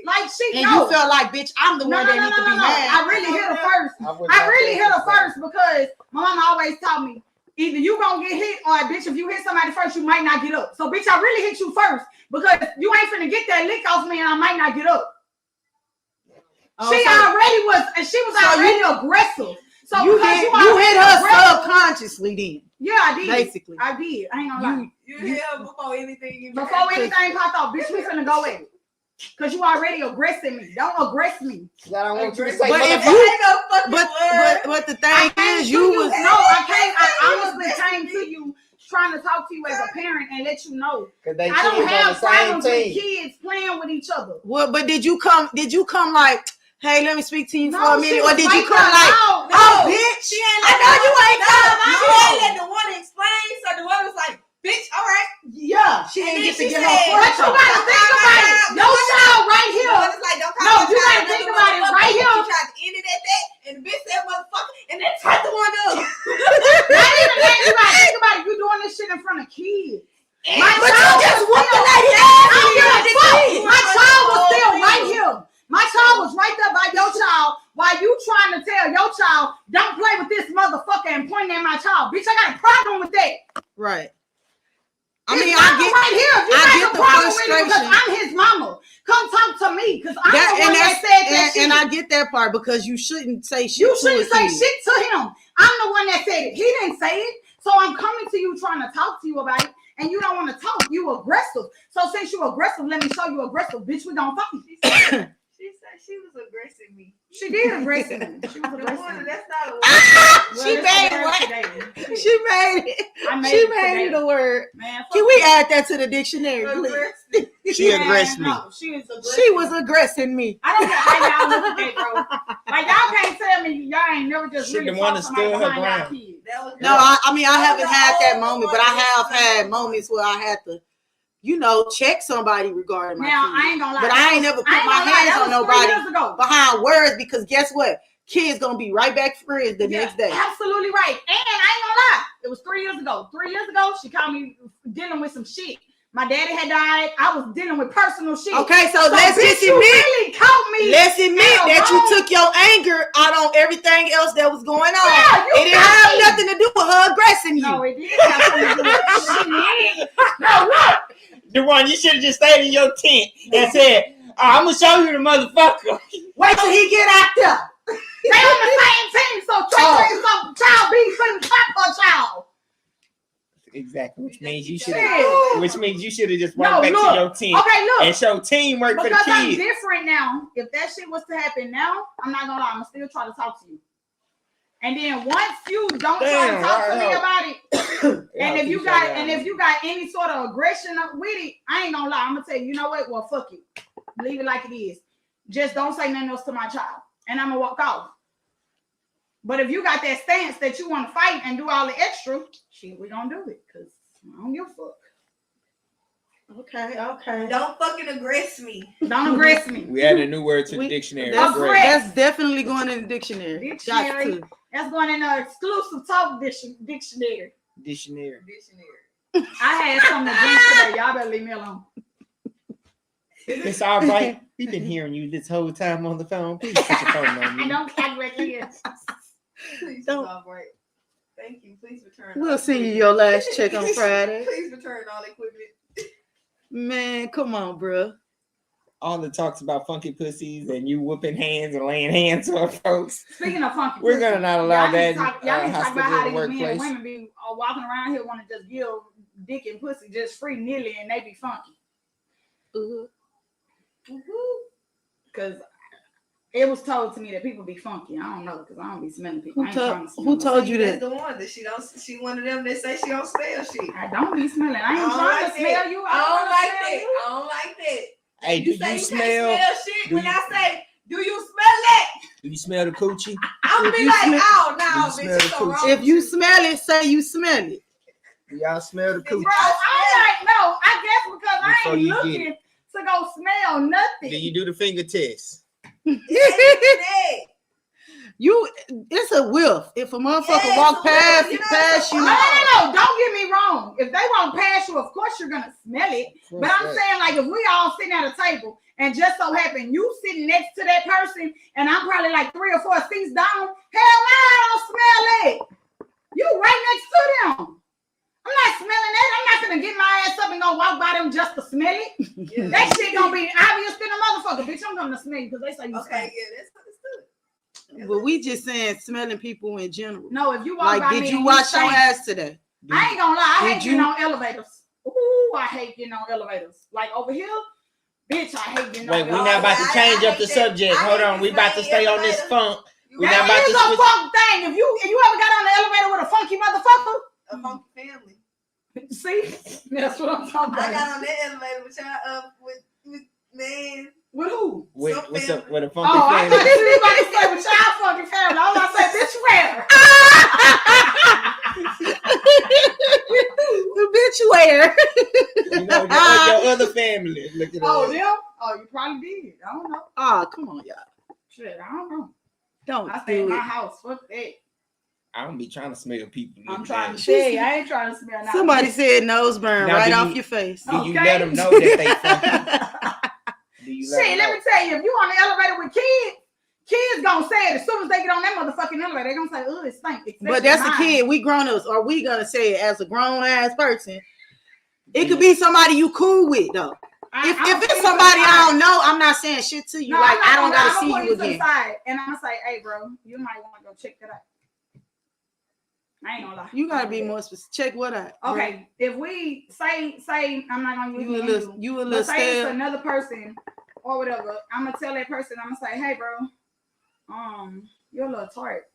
Like she, and you felt like, bitch, I'm the one that needs to be mad. I really hit her first. I really hit her first because my mama always taught me either you gonna get hit or bitch, if you hit somebody first, you might not get up. So bitch, I really hit you first because you ain't finna get that lick off me and I might not get up. She was already aggressive. So you hit her subconsciously then. Yeah, I did. Basically. I did. I ain't gonna lie. You hit her before anything popped off. Bitch, we finna go at it. Cause you already aggressing me. Don't aggress me. I don't want you to say but if you, but the thing is, you was I honestly came to you trying to talk to you as a parent and let you know I don't have problems with kids playing with each other. Well, but did you come like, hey, let me speak to you for a minute, or did you come like, no, bitch? She ain't I know you ain't come. She ain't let the one explain, so the one was like, bitch, all right. Yeah, she ain't get to get her But you gotta think about it. Your child right here. No, you gotta think about it right here. She tried to end it at that, and the bitch said motherfucker, and then tried the one up. Not even that. You gotta think about it. You doing this shit in front of kids. My child was still right here. My child was right there by your child while you trying to tell your child, don't play with this motherfucker and pointing at my child. Bitch, I got a problem with that. Right. I mean, I get right here. If you got a problem with it because I'm his mama, come talk to me because I'm the one that said that shit. And I get that part because you shouldn't say shit. You shouldn't say shit to him. I'm the one that said it. He didn't say it. So I'm coming to you trying to talk to you about it. And you don't want to talk. You aggressive. So since you aggressive, let me show you aggressive. Bitch, we gonna fight. She said she was aggressing me. She did aggress me. She was aggressive. That's not a word. She made it. She made it. She made it a word. Man, can we add that to the dictionary, please? She aggressed me. No, she was aggressing me. I don't care how y'all look at it, bro. Like y'all can't tell me y'all ain't never just really the one that stood her ground. No, I mean I haven't had that moment, but I have had moments where I had to, check somebody regarding my kids. I ain't gonna lie. But I ain't never put my hands on nobody behind words because guess what? Kids gonna be right back friends the next day. Absolutely right. And I ain't gonna lie. It was 3 years ago. 3 years ago, she caught me dealing with some shit. My daddy had died. I was dealing with personal shit. Okay, so let's bitch, just you admit. really caught me. Let's admit that you took your anger out on everything else that was going on. Yeah, it didn't have nothing to do with her aggressing you. No, it didn't have something to do with shit. No, look. Dewan, you should have just stayed in your tent and said, I'm gonna show you the motherfucker. Wait till he get out there. They on the same team, so Trey is some child being couldn't clap for a child. Exactly, which means you should have just went back to your team. Okay, look. And show teamwork for the Because kids. I'm different now. If that shit was to happen now, I'm not gonna lie, I'm gonna still try to talk to you. And then once you don't try to talk to me about it, and if you got any sort of aggression with it, I ain't gonna lie. I'm gonna tell you, you know what? Well, fuck you. Leave it like it is. Just don't say nothing else to my child, and I'm gonna walk off. But if you got that stance that you want to fight and do all the extra, shit, we gonna do it because I don't give a fuck. Okay. Don't fucking aggress me. Don't aggress me. We added a new word to the dictionary. That's definitely going in the dictionary. That's going in the exclusive talk dictionary. Dictionary. I had something to drink today. Y'all better leave me alone. It's all right. We've been hearing you this whole time on the phone. Please put your phone on me. I don't act right here. Please don't. All right. Thank you. Please return. We'll see you your last check on Friday. Please return all equipment. Man, come on, bro. All the talks about funky pussies and you whooping hands and laying hands on folks. Speaking of funky we're gonna not allow that. Y'all need to talk about how these men and women be walking around here want to just give dick and pussy just free nilly and they be funky. Because it was told to me that people be funky. I don't know because I don't be smelling people. Who told you that? The one that she one of them that say she don't smell shit. I don't be smelling. I ain't trying to smell you. I don't like that. Hey, do you smell shit? When I say, do you smell it? Do you smell the coochie? I'll be like, oh no, bitch. If you smell it, say you smell it. Do y'all smell the coochie? Bro, I'm like, no. I guess because I ain't looking to go smell nothing. Do you do the finger test? It's a whiff. If a motherfucker walk past you. No. Don't get me wrong. If they walk past you, of course you're gonna smell it. But I'm saying, like, if we all sitting at a table and just so happen you sitting next to that person and I'm probably like 3 or 4 seats down, hell no, I don't smell it. You right next to them. I'm not smelling that. I'm not gonna get my ass up and go walk by them just to smell it. Yeah. That shit gonna be obvious to the motherfucker. Bitch, I'm gonna smell you because they say you smell. Yeah, that's understood. But we just saying smelling people in general. No, if you walk by me, did you wash your ass today? I ain't gonna lie. I hate getting on elevators. Ooh, I hate getting on elevators. Like over here, bitch, I hate getting on elevators. Wait, we're not about to change up the subject. Hold on, we about to stay on this funk. We're not about to switch. Funk thing. If you ever got on the elevator with a funky motherfucker, a funky family. See, that's what I'm talking about. I got on that elevator with y'all with man. With who? What's up with a funky family? I thought everybody said with y'all funky family. I was gonna say, bitch, where? Bitch, where? You know, your other family. Look at them? Oh, you probably did. I don't know. Oh, come on, y'all. Shit, I don't know. Don't I stay in my house. Fuck that. I don't be trying to smell people. I'm trying to say, I ain't trying to smell nothing. Somebody said nose burn off your face. Do you let them know that they funky? Shit, let me tell you, if you on the elevator with kids gonna say it as soon as they get on that motherfucking elevator. They're gonna say, "Oh, it stinks." But that's a kid. We grown ups. Are we gonna say it as a grown ass person? It could be somebody you cool with though. If it's somebody I don't know, I'm not saying shit to you. Like I don't gotta see you again. And I'm gonna say, "Hey, bro, you might want to go check that out." I ain't gonna lie. You gotta be more specific. Check what out. Okay, bro. If we say I'm not gonna use you a little say it's another person or whatever, I'm gonna tell that person. I'm gonna say, "Hey, bro, you're a little tart."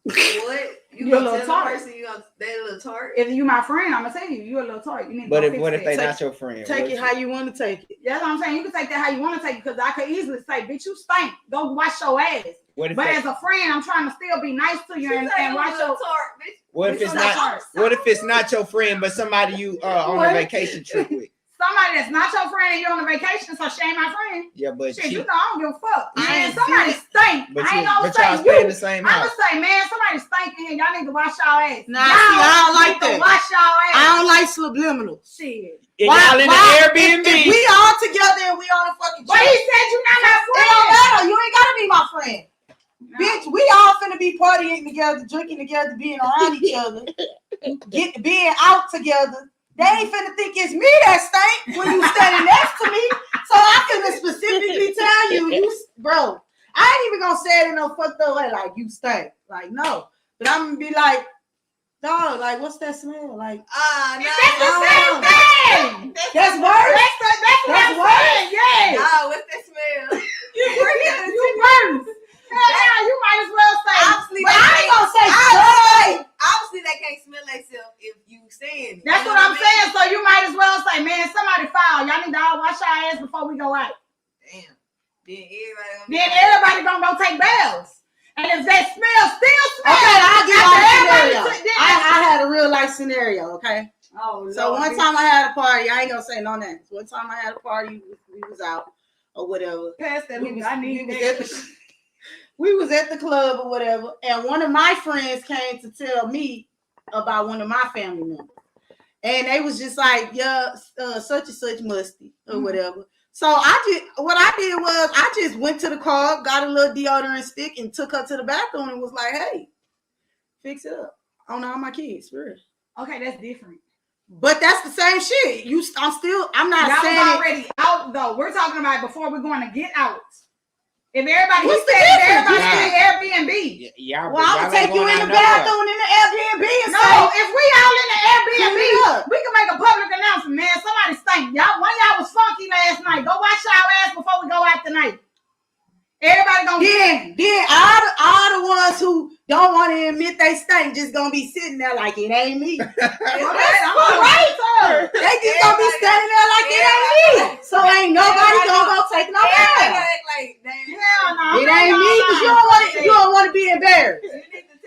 What? You're a little tart. They a little tart. If you my friend, I'm gonna tell you're a little tart. You need to but what if they not your friend? Take it how you want to take it. That's what I'm saying. You can take that how you want to take it because I could easily say, "Bitch, you stink. Go wash your ass." But as a friend, I'm trying to still be nice to you and watch your tart, bitch. What if it's not? What if it's not your friend, but somebody you on a vacation trip with? somebody that's not your friend and you're on a vacation, so she ain't my friend. Yeah, but shit, you know I don't give a fuck. Man, ain't somebody stink. But I ain't y'all gonna say stay in you. the same I'm house. gonna say, man, somebody stink in here. Y'all need to wash y'all ass. Nah, see, I don't like that. Wash y'all ass. I don't like subliminal. Shit. And y'all in the Airbnb. If we all together and we on a fucking But he said you not my friend. It don't matter. You ain't gotta be my friend. No. Bitch, we all finna be partying together, drinking together, being around each other, being out together. They ain't finna think it's me that stink when you standing next to me. So I finna specifically tell you, bro. I ain't even gonna say it in no fucked up way, like you stink. Like, no. But I'm gonna be like, dog, like, what's that smell? Like, That's the same thing. That's worse. That's what I'm saying. Yeah. Nah, what's that smell? You worse. Hell, you might as well say. Obviously, But I ain't gonna say obviously they can't smell themselves if you saying it. That's what I'm saying. So you might as well say, man, somebody foul. Y'all need to all wash our ass before we go out. Damn. Then everybody gonna go take baths. And if that smell still smells, okay, I'll give you a everybody scenario. I had a real life scenario, okay? Oh, so one time I had a party. I ain't gonna say no names. One time I had a party. We was out or whatever. Pass that. We was at the club or whatever, and one of my friends came to tell me about one of my family members, and they was just like, yeah, such and such musty or whatever. So what I did was I just went to the car, got a little deodorant stick, and took her to the bathroom and was like, hey, fix it up on all my kids, for real. Okay, that's different. But that's the same shit. I'm not that saying was already out though. We're talking about before we're going to get out. If everybody, what's the everybody in the Airbnb. Yeah, well, I'm gonna take you in the bathroom in the Airbnb and no, if we all in the Airbnb, we can make a public announcement, man. Somebody stink. One y'all was funky last night. Go wash y'all ass before we go out tonight. Everybody gonna then all the ones who don't want to admit they stink just gonna be sitting there like it ain't me. I'm all right, sir. They just gonna be standing there like it ain't me. So ain't nobody gonna go take no bath. It ain't me because you don't want to be embarrassed.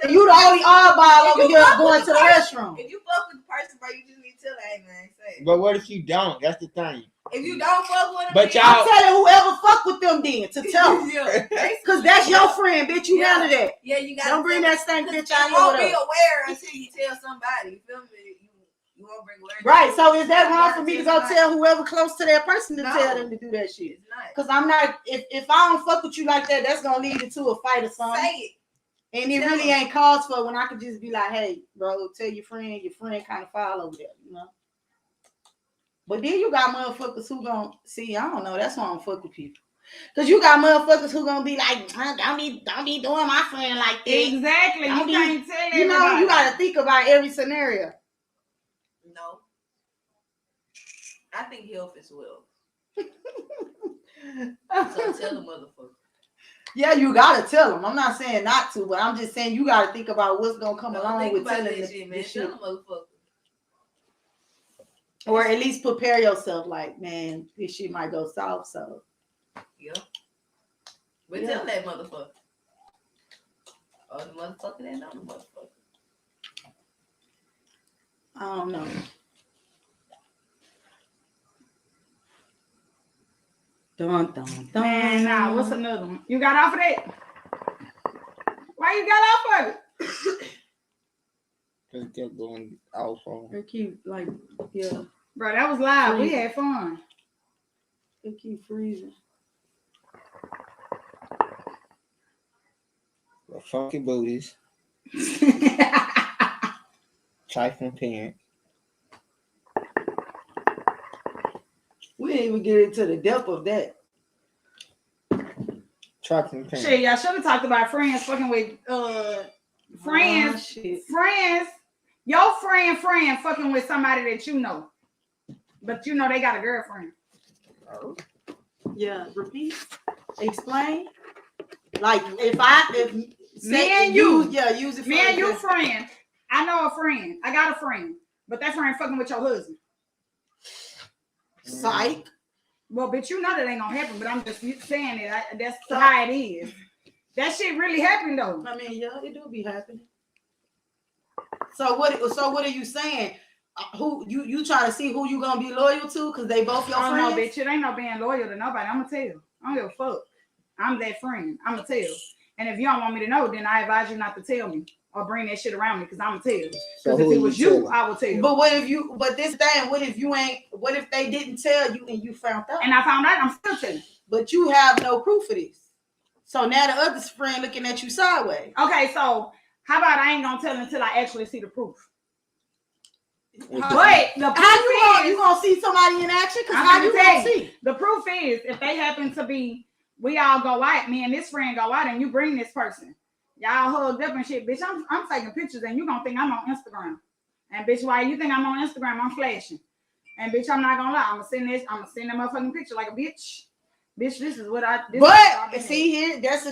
And you the only oddball over here going to the restroom. If you fuck with the person, bro, you just need to tell her, hey man, say it. But what if you don't? That's the thing. If you don't fuck with them, but y'all, I'm telling whoever fuck with them then to tell them. Because that's your friend, bitch. You handle that. Yeah, you got. Don't bring that stank bitch out here. You won't be aware until you tell somebody. You feel me? You won't bring awareness. Right. So is that wrong for me to go tell whoever close to that person to tell them to do that shit? Because I'm not. If I don't fuck with you like that, that's gonna lead into a fight or something. Say it. And it really ain't cause for when I could just be like, hey, bro, tell your friend kind of foul over there, you know. But then you got motherfuckers who gonna see. I don't know. That's why I don't fuck with people. Cause you got motherfuckers who gonna be like, don't be doing my friend like that. Exactly. You can't tell everybody. You know, you gotta think about every scenario. No. I think health is well. So tell the motherfucker. Yeah, you gotta tell them. I'm not saying not to, but I'm just saying you gotta think about what's gonna come along with telling this shit, man. Tell the motherfucker. Or at least prepare yourself, like, man, this shit might go south, so. Yeah. But tell that motherfucker. Or the motherfucker that know the motherfucker. I don't know. Dun, dun, dun. Man, nah, what's another one? You got off of that? Why you got off of it? It kept going off on. It keep like, yeah. Bro, that was live. We had fun. It keep freezing. The funky booties. Trifling parents. We didn't even get into the depth of that. Trifling parents. Shit, y'all should have talked about friends fucking with friends. Friends. Your friend fucking with somebody that you know. But you know they got a girlfriend. Oh. Yeah, repeat. Explain. Like if me and you, use it. Me and you friend. I know a friend. I got a friend. But that friend fucking with your husband. Psych. Well, bitch, you know that ain't gonna happen, but I'm just saying it. That's how it is. That shit really happened though. I mean, yeah, it do be happening. So what are you saying? who you trying to see who you gonna be loyal to? Cause they both your friends. No, bitch, it ain't no being loyal to nobody. I'm gonna tell. I don't give a fuck. I'm that friend. I'm gonna tell. And if you don't want me to know, then I advise you not to tell me or bring that shit around me because I'm gonna tell you. Because if it was you, I would tell you. But what if you? But this thing, what if you ain't? What if they didn't tell you and you found out? And I found out, I'm still telling. But you have no proof of this. So now the other friend looking at you sideways. Okay, so how about I ain't gonna tell until I actually see the proof? But the proof how you gonna see somebody in action? Because how you gonna see? The proof is if they happen to be, we all go out, me and this friend go out, and you bring this person, y'all hugged up and shit, bitch. I'm taking pictures, and you gonna think I'm on Instagram, and bitch, why you think I'm on Instagram? I'm flashing, and bitch, I'm not gonna lie, I'm gonna send that motherfucking picture like a bitch. Bitch, this is what I. But see here, that's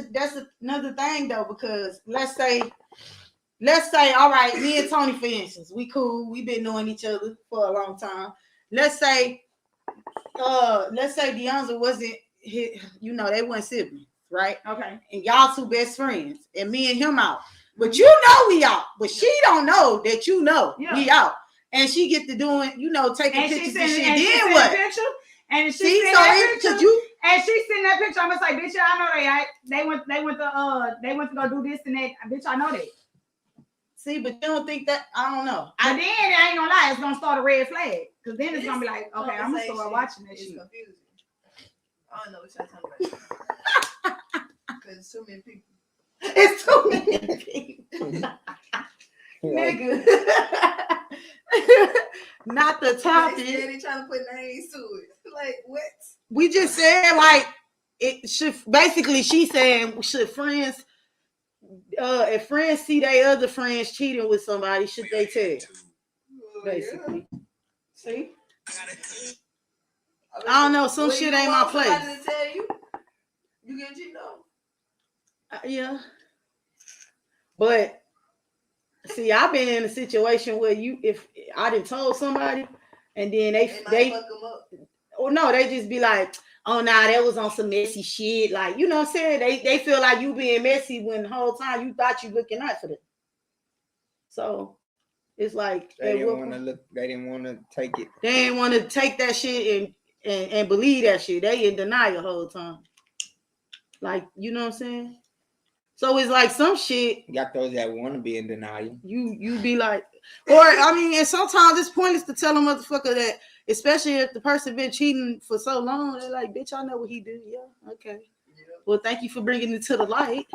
another thing though, because let's say, all right, me and Tony, for instance, we cool, we been knowing each other for a long time. Let's say Deonza wasn't hit, they weren't siblings, right? Okay. And y'all two best friends, and me and him out. But you know we out, but she don't know that we out, and she get to doing, taking pictures and shit. Then what? And she sent that picture. And she sent that picture. I'm just like, bitch, I know they went to go do this and that. Bitch, I know that. See, but you don't think that, I don't know. But then I ain't gonna lie, it's gonna start a red flag. Because then it's gonna be like, okay, I'm gonna start watching that shit. Confusing. I don't know what y'all talking about. Because it's too many people. It's too many people. Nigga. Not the topic. They trying to put names to it. Like, what? We just said, like, it should, basically, she said, should friends, if friends see their other friends cheating with somebody, should they tell? Basically. Yeah. See? I don't know. Some shit ain't my place. To tell you? You get cheated on? Yeah. But, see, I've been in a situation where if I done told somebody, and then they fuck them up. Or no, they just be like, oh, nah, that was on some messy shit. Like, you know what I'm saying? They feel like you being messy when the whole time you thought you looking out for them. So it's like they didn't want to take it. They didn't want to take that shit and believe that shit. They in denial the whole time. Like, you know what I'm saying? So it's like some shit. You got those that want to be in denial. You be like, or I mean, and sometimes it's pointless to tell a motherfucker that, especially if the person been cheating for so long. They're like, bitch, I know what he do. Yeah, okay. Yeah. Well, thank you for bringing it to the light.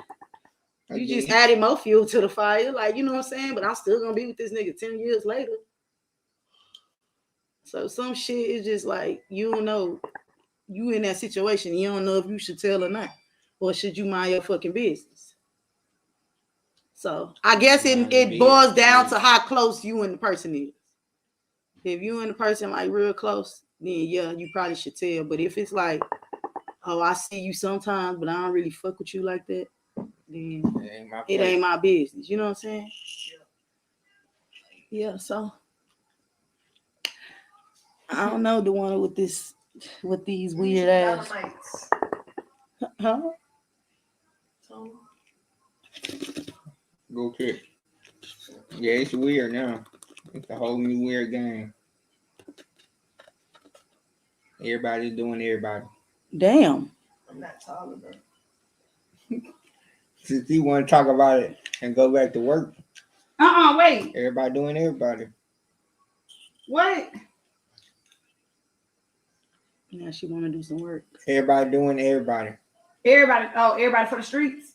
You just added more fuel to the fire, like, you know what I'm saying? But I'm still gonna be with this nigga 10 years later. So some shit is just like, you don't know, you in that situation, you don't know if you should tell or not, or should you mind your fucking business. So I guess it boils down to how close you and the person is. If you and the person like real close, then yeah, you probably should tell. But if it's like, oh, I see you sometimes, but I don't really fuck with you like that, then it ain't my business. You know what I'm saying? Yeah. So I don't know the one with these weird ass. Huh? Go kick. Yeah, it's weird now. It's a whole new weird game. Everybody's doing everybody. Damn. I'm not tall enough. Since you want to talk about it and go back to work. Wait. Everybody doing everybody. What? Now she want to do some work. Everybody doing everybody. Everybody for the streets.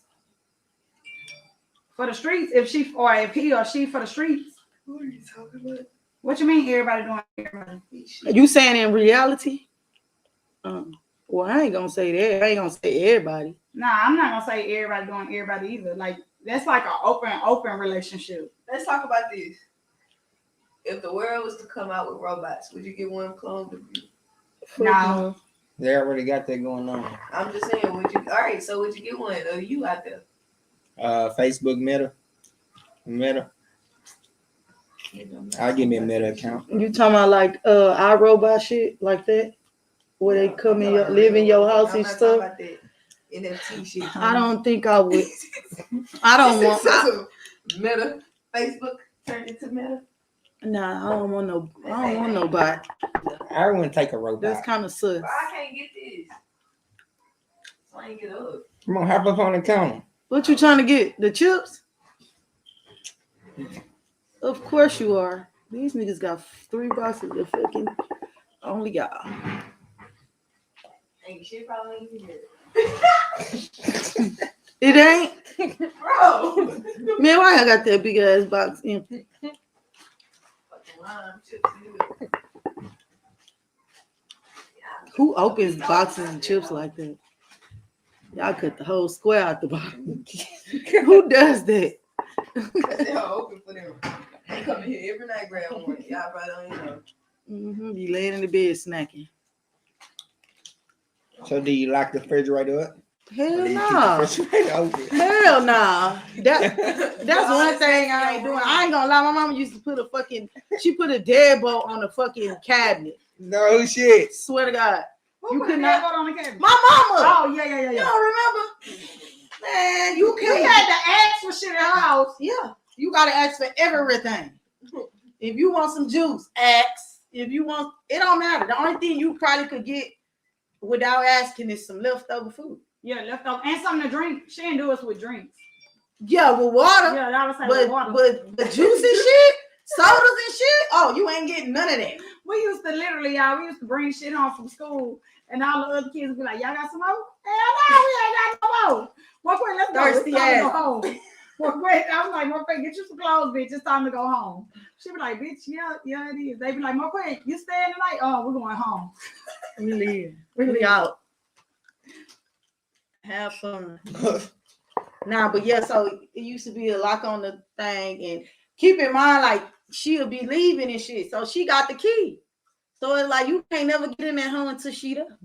For the streets, if he or she for the streets. Who are you talking about? What you mean everybody doing everybody? You saying in reality? Well, I ain't gonna say that. I ain't gonna say everybody. Nah, I'm not gonna say everybody doing everybody either. Like, that's like an open relationship. Let's talk about this. If the world was to come out with robots, would you get one cloned of you? No. They already got that going on. I'm just saying, would you get one of you out there? Facebook Meta. I'll give me a Meta account. You talking about like iRobot shit like that? Where they come in live in your house and stuff? About that NFT shit. I don't think I would. I don't want Meta. Facebook turned into Meta. Nah, I don't want no bot. I wouldn't take a robot. That's kind of sus. But I can't get this. So I ain't get up. Come on, hop up on the counter. What you trying to get? The chips? Of course you are. These niggas got 3 boxes of fucking only y'all. Ain't shit probably ain't here. It ain't? Bro. Man, why I got that big ass box empty? Who opens boxes of chips like that? Y'all cut the whole square out the bottom. Who does that? They're open for them. They come in here every night, grab one. Y'all probably don't even know. You laying in the bed snacking. So do you lock the refrigerator up? Hell Or do you no. keep the refrigerator open? Hell no. That's one thing I ain't doing. I ain't gonna lie. My mama used to put a deadbolt on the fucking cabinet. No shit. Swear to God. Who put a cannot- deadbolt on the cabinet? My mama. Oh, yeah. You don't remember? Man, you We can't. had to ask for shit at our house. Yeah. You gotta ask for everything. If you want some juice, ask. If you want, it don't matter. The only thing you probably could get without asking is some leftover food. Yeah, leftover. And something to drink. She didn't do us with drinks. Yeah, with water. Yeah, that was like with water. But juice and shit, sodas and shit. Oh, you ain't getting none of that. We used to literally, y'all, we used to bring shit home from school, and all the other kids would be like, y'all got some more? Hell no, we ain't got no more. Well, quick, let's go. Thirsty It's time to go ass. home. Well, quick, I was like, more quick, get you some clothes, bitch. It's time to go home. She be like, bitch, yeah, it is. They be like, more quick, you staying tonight? Oh, we're going home. Really out. Have fun. Nah, but yeah, so it used to be a lock on the thing, and keep in mind, like, she'll be leaving and shit, so she got the key. So it's like you can't never get in that home until she there.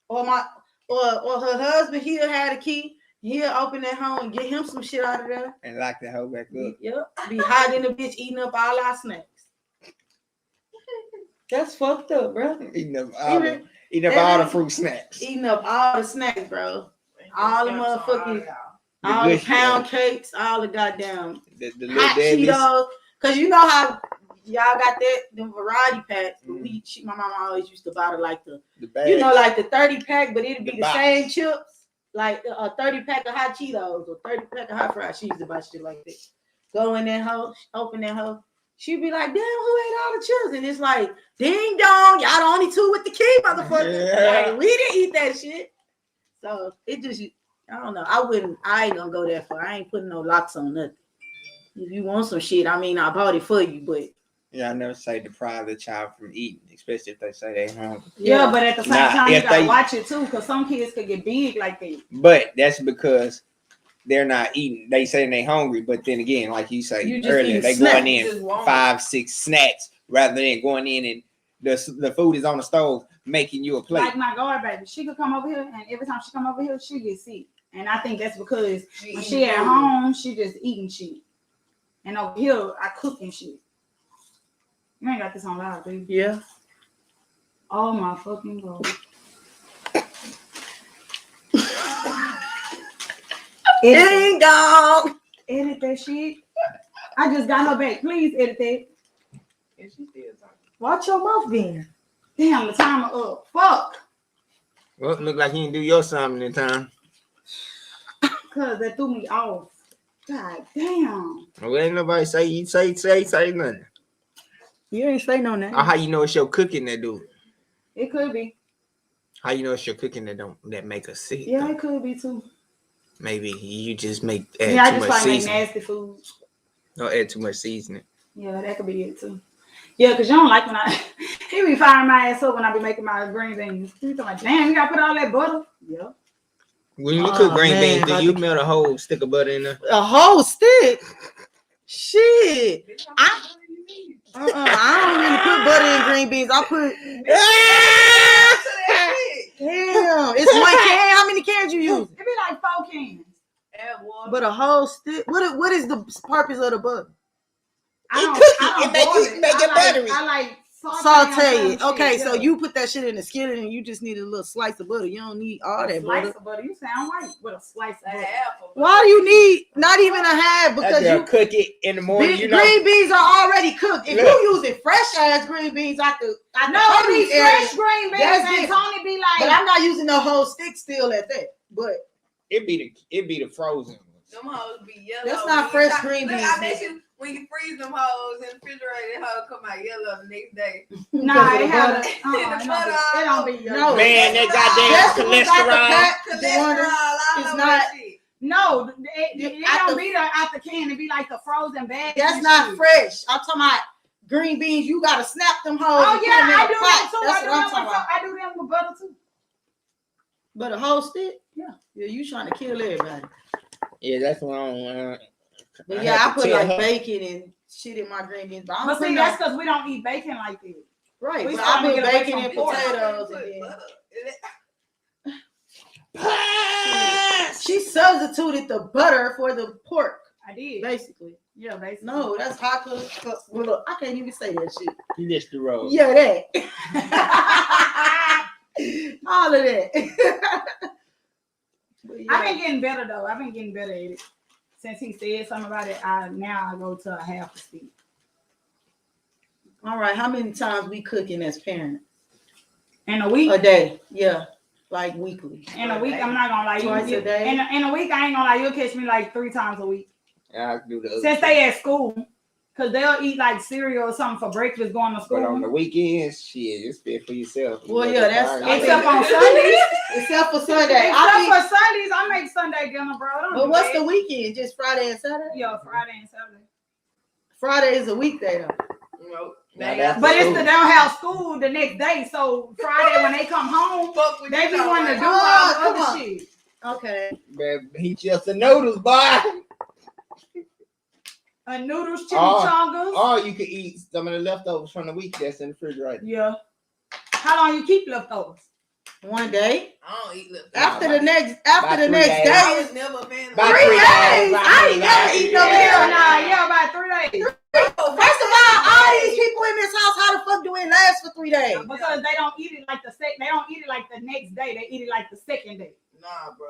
Or her husband, he'll have the key. He'll open that home and get him some shit out of there. And lock the hoe back up. Yep. Be hiding the bitch eating up all our snacks. That's fucked up, bro. Eating up all the fruit snacks. Eating up all the snacks, bro. All the motherfucking, The all the good pound shit. cakes, all the goddamn The hot little Cheetos. Cause you know how y'all got them variety packs, but my mama always used to buy the bag. you know, like the 30 pack, but it'd be the box. same chips, like a 30 pack of hot Cheetos or 30 pack of hot fries. She used to buy shit like that. Go in that hoe, open that hoe. She'd be like, damn, who ate all the chips? And it's like, ding dong, y'all the only two with the key, motherfucker. Yeah. Like, we didn't eat that shit. So it just, I don't know. I ain't gonna go that far. I ain't putting no locks on nothing. If you want some shit, I mean, I bought it for you, but. Yeah, I never say deprive the child from eating, especially if they say they hungry. Yeah, but at the same time, you if gotta they- watch it too, because some kids could get big like that. But that's because they're not eating. They say they hungry, but then again, like you say You just earlier, eat they snacks. going Just in want 5-6 snacks rather than going in and the food is on the stove making you a plate. Like my guard baby, she could come over here, and every time she come over here, she gets sick. And I think that's because when she at home, she just eating shit. And over here, I cook and shit. You ain't got this on live, baby. Yeah. Oh my fucking god. Ding dong. Edit that shit. I just got her back. Please edit that. And she still talking. Watch your mouth then. Damn, the timer up. Fuck. Well, look like you didn't do your something in time. Cause that threw me off. God damn. Well, ain't nobody say you say nothing. You ain't say no name. Or how you know it's your cooking that do it? It could be. How you know it's your cooking that make us sick? Yeah, though? it could be too. Maybe you just add Yeah, I too just much like make seasoning. nasty food. Or add too much seasoning. Yeah, that could be it too. Yeah, because you don't like when he be firing my ass up when I be making my green beans. He be talking, damn, you gotta put all that butter. Yeah. When you cook green man, beans, do you melt a whole stick of butter in there? A whole stick. Shit. I don't really put butter in green beans. I put. Damn, it's 1 can. How many cans you use? It be like 4 cans. Add water. But a whole stick. What is the purpose of the butter? I It don't, cookie. I don't It make boil you make it buttery. I like saute it. Okay, so you put that shit in the skillet and you just need a little slice of butter. You don't need all that butter. Slice of butter. You sound white with a slice of butter. Why do you need not even a half? Because you cook it in the morning. Green beans are already cooked. If you using fresh ass green beans, I could. No, these fresh green beans. And Tony be like, but I'm not using no whole stick still at that. But it be the frozen ones. Them hoes be yellow. That's not fresh green beans. I bet you when you freeze them hoes in the refrigerator, the hoe come out yellow the next day. Nah, it don't be yellow. No, man, that goddamn cholesterol is not. No, it don't be out the can. It be like the frozen bag. That's not fresh. I'm talking about green beans. You gotta snap them hoes. Oh yeah, I do that too. I do them with butter too. But a whole stick? Yeah. Yeah, you trying to kill everybody. Yeah, that's what I don't. But yeah, I put like bacon and shit in my green beans. But see, that's because we don't eat bacon like this. Right. But I put bacon and potatoes. She substituted the butter for the pork. I did. Basically. Yeah, basically. No, that's hot cook. Well, look, I can't even say that shit. You missed the road. Yeah, that. All of that. Yeah. I've been getting better though. I've been getting better at it. Since he said something about it, I go to a half a stick. All right, how many times we cooking as parents? In a week? A day, yeah. Like weekly. In a week, I'm not gonna lie. Twice a day? In a week, I ain't gonna lie. You'll catch me like 3 times a week. I do the Since they at school. Because they'll eat like cereal or something for breakfast going to school. But on the weekends, shit, it's fit for yourself. Well, yeah, that's... Except on Sundays. Except for Sunday. Except for Sundays, I make Sunday dinner, bro. But what's the weekend? Just Friday and Saturday? Yeah, Friday and Saturday. Friday is a weekday, though. Nope. But it's they don't have school the next day, so Friday when they come home, they be wanting to do all the other shit. Okay. Man, he just the noodles, boy. Noodles, chimichangas. Or you could eat some of the leftovers from the week that's in the refrigerator. Yeah. How long you keep leftovers? One day. I don't eat leftovers. After the next day. I was never a fan of 3 days. I ain't never eaten no meal. Yeah, about 3 days. First of all these people in this house, how the fuck do it last for 3 days? Because they don't eat it like the next day. They eat it like the second day. Nah, bro.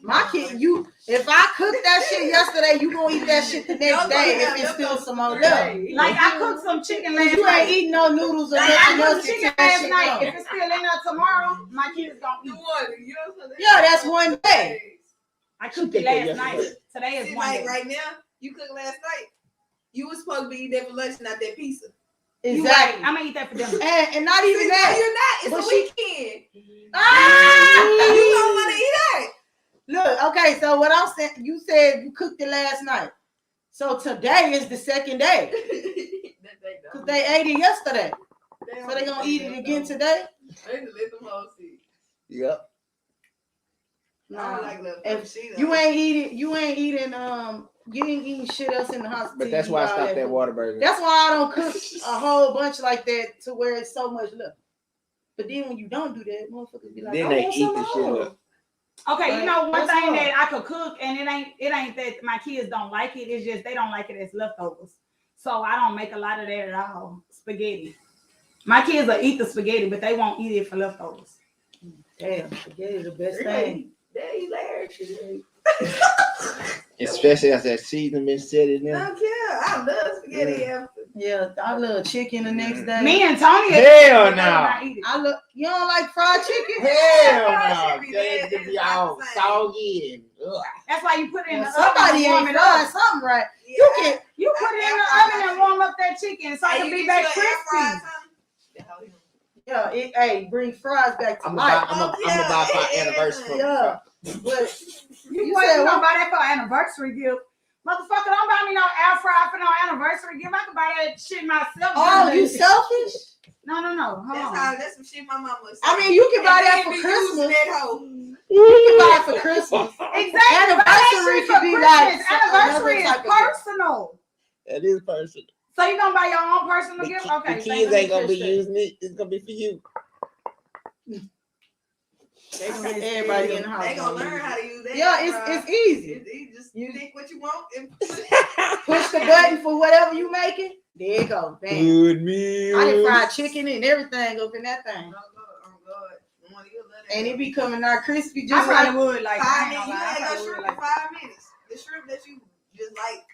My kid, if I cooked that shit yesterday, you gonna eat that shit the next day if it's still some more left. Like I cooked some chicken last night. You ain't eating no noodles or nothing else. Chicken last night. If it's still in there tomorrow, my kids gonna eat. Yeah, that's one day. I cooked it last night. Today is one day. Right now, you cooked last night. You was supposed to be eating that for lunch, not that pizza. Exactly. I'm gonna eat that for dinner. And not even that. You're not. It's a weekend. You don't want to eat that. Look, okay, so what I'm saying, you said you cooked it last night. So today is the second day. Because they ate it yesterday. So they gonna eat it again today? They just let them all see. Yep. Nah. You ain't eating shit else in the hospital. But that's why I stopped that Whataburger. That's why I don't cook a whole bunch like that to where it's so much left. But then when you don't do that, motherfuckers be like, then they eat the shit up. Okay, like, you know one thing that I could cook, and it ain't that my kids don't like it. It's just they don't like it as leftovers. So I don't make a lot of that at all. Spaghetti. My kids will eat the spaghetti, but they won't eat it for leftovers. Damn, spaghetti the best thing. They hilarious. Especially as that season been set in there. I don't care. I love spaghetti after. Yeah, I love chicken the next day. Me and Tony. Hell no. I love. You don't like fried chicken? Hell no. They be all soggy and ugh. That's why you put it in the oven. Somebody ain't fried something right. Yeah. You put it in the oven and warm up that chicken so it can be back crispy. Yeah, hey, bring fries back to life. I'm gonna buy for our anniversary. Yeah, but you said don't buy that for an anniversary gift. Motherfucker, don't buy me no air fryer for no anniversry gift. I can buy that shit myself. Oh, you selfish? No. That's some shit my mama said. I mean, you can buy that for Christmas. You can buy it for Christmas. Exactly. Anniversary can be like anniversary is personal. That is personal. So you gonna buy your own personal gift? Okay. The kids ain't gonna be using it. It's gonna be for you. They gonna get everybody in the house. They gonna learn how to use that. Yeah, it's easy. You just think what you want and push the button for whatever you making. There you go. Bam. Good meal. I done fried chicken and everything up in that thing. Oh God. And it be coming out crispy I just probably like would like. You ain't got shrimp in 5 minutes. The shrimp that you just like,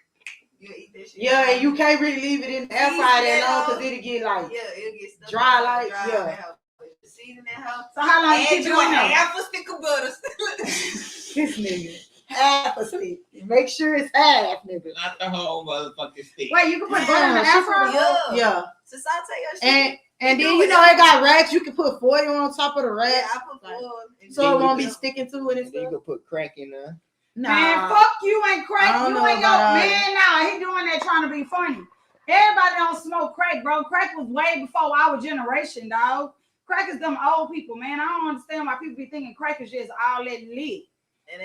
you eat that shit. yeah, and you can't really leave it in the air fryer that long because it'll get like it'll get stuck dry in like dry yeah. in the house. Season that house. So how long you keep Add it you in there? half a stick of butter. This nigga. Half a stick. Make sure it's half, nigga. Not the whole motherfucking stick. Wait, you can put butter in the air fryer? Yeah. To saute your shit. And then you know it got racks. You can put foil on top of the rack. Yeah, I put foil. So it won't be sticking to it and You stuff. can put crack in there. Man, fuck you and crack. I don't You know ain't your about man now. He doing that trying to be funny. Everybody don't smoke crack, bro. Crack was way before our generation, dog. Crack is them old people, man. I don't understand why people be thinking crack is just all that lit.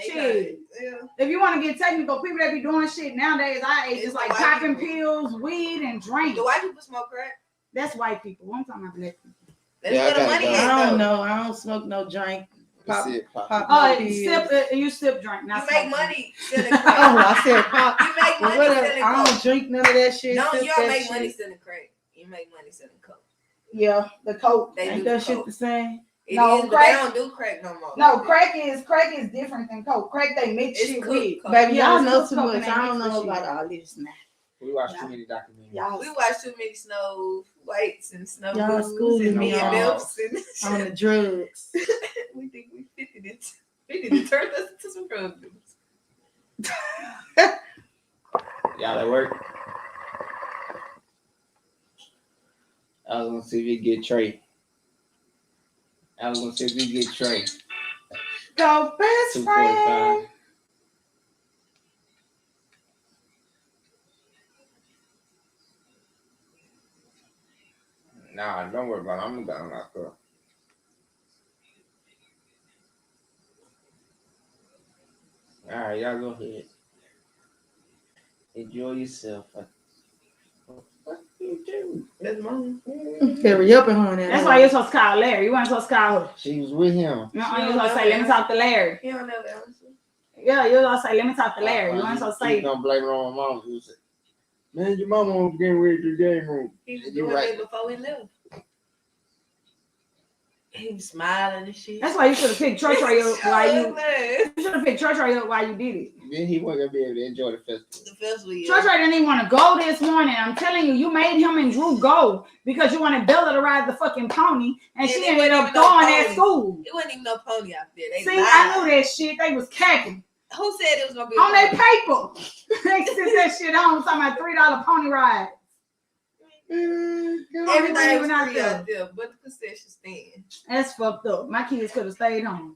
Shit. If you want to get technical, people that be doing shit nowadays, just like popping pills, weed, and drink. Do white people smoke crack? That's white people. I'm talking about black people. That's where the money is. I don't know. I don't smoke no drink. Pop. You sip drink. You make money selling crack. Oh, I said pop. You make money selling I don't drink none of that shit. No, you don't make money selling crack. You make money selling coke. Yeah, the coke. Ain't that shit the same? No, crack. They don't do crack no more. No, crack is different than coke. Crack they mix shit with. Baby, y'all know too much. I don't know about all this now. We watch too many documentaries. We watch too many Snow Whites and Snow Y'all Blues schooling and me on the drugs. We think we 50 to turn us into some drug dealers. Y'all at work? I was gonna see if we get Trey. Go best friend. Nah, don't worry about it. I'm gonna lock up. All right, y'all go ahead. Enjoy yourself. What you do? That's mom. Hurry up and hon. That's why you're supposed to call Larry. You weren't supposed to call her. She was with him. You're supposed to say, let me talk to Larry. He don't know that. Yeah, you're supposed to say, let me talk to Larry. You weren't supposed to say. He's gonna blame it on my mom. He said, man, your mama was getting ready to the game room. He was doing it before we left. He was smiling and shit. That's why you should have picked church right up while you should have picked church right up while you did it. Then he wasn't gonna be able to enjoy the festival. Yeah. Church right didn't even want to go this morning. I'm telling you, you made him and Drew go because you wanted Bella to ride the fucking pony, and she ended up going at school. It wasn't even no pony out there. They See, lied. I knew that shit. They was cacking. Who said it was gonna be on their paper? They sent that shit on talking about $3 pony ride. Everything was free out there, but the concession stand. That's fucked up. My kids could have stayed home.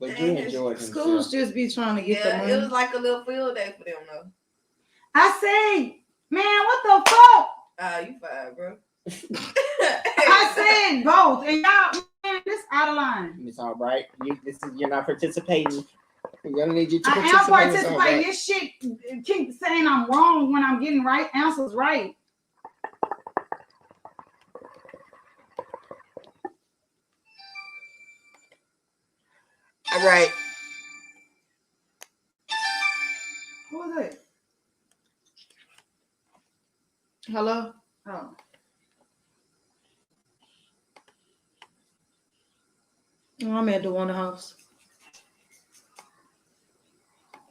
But you enjoyed it. Schools just be trying to get the money. It was like a little field day for them, though. I said, man, what the fuck? You fired, bro. I said both, and y'all, man, this out of line. It's all right. You're not participating. We're gonna need you to I participate. am participating. This shit keep saying I'm wrong when I'm getting right answers right. All right. Who is it? Hello? Oh. I'm at the one house.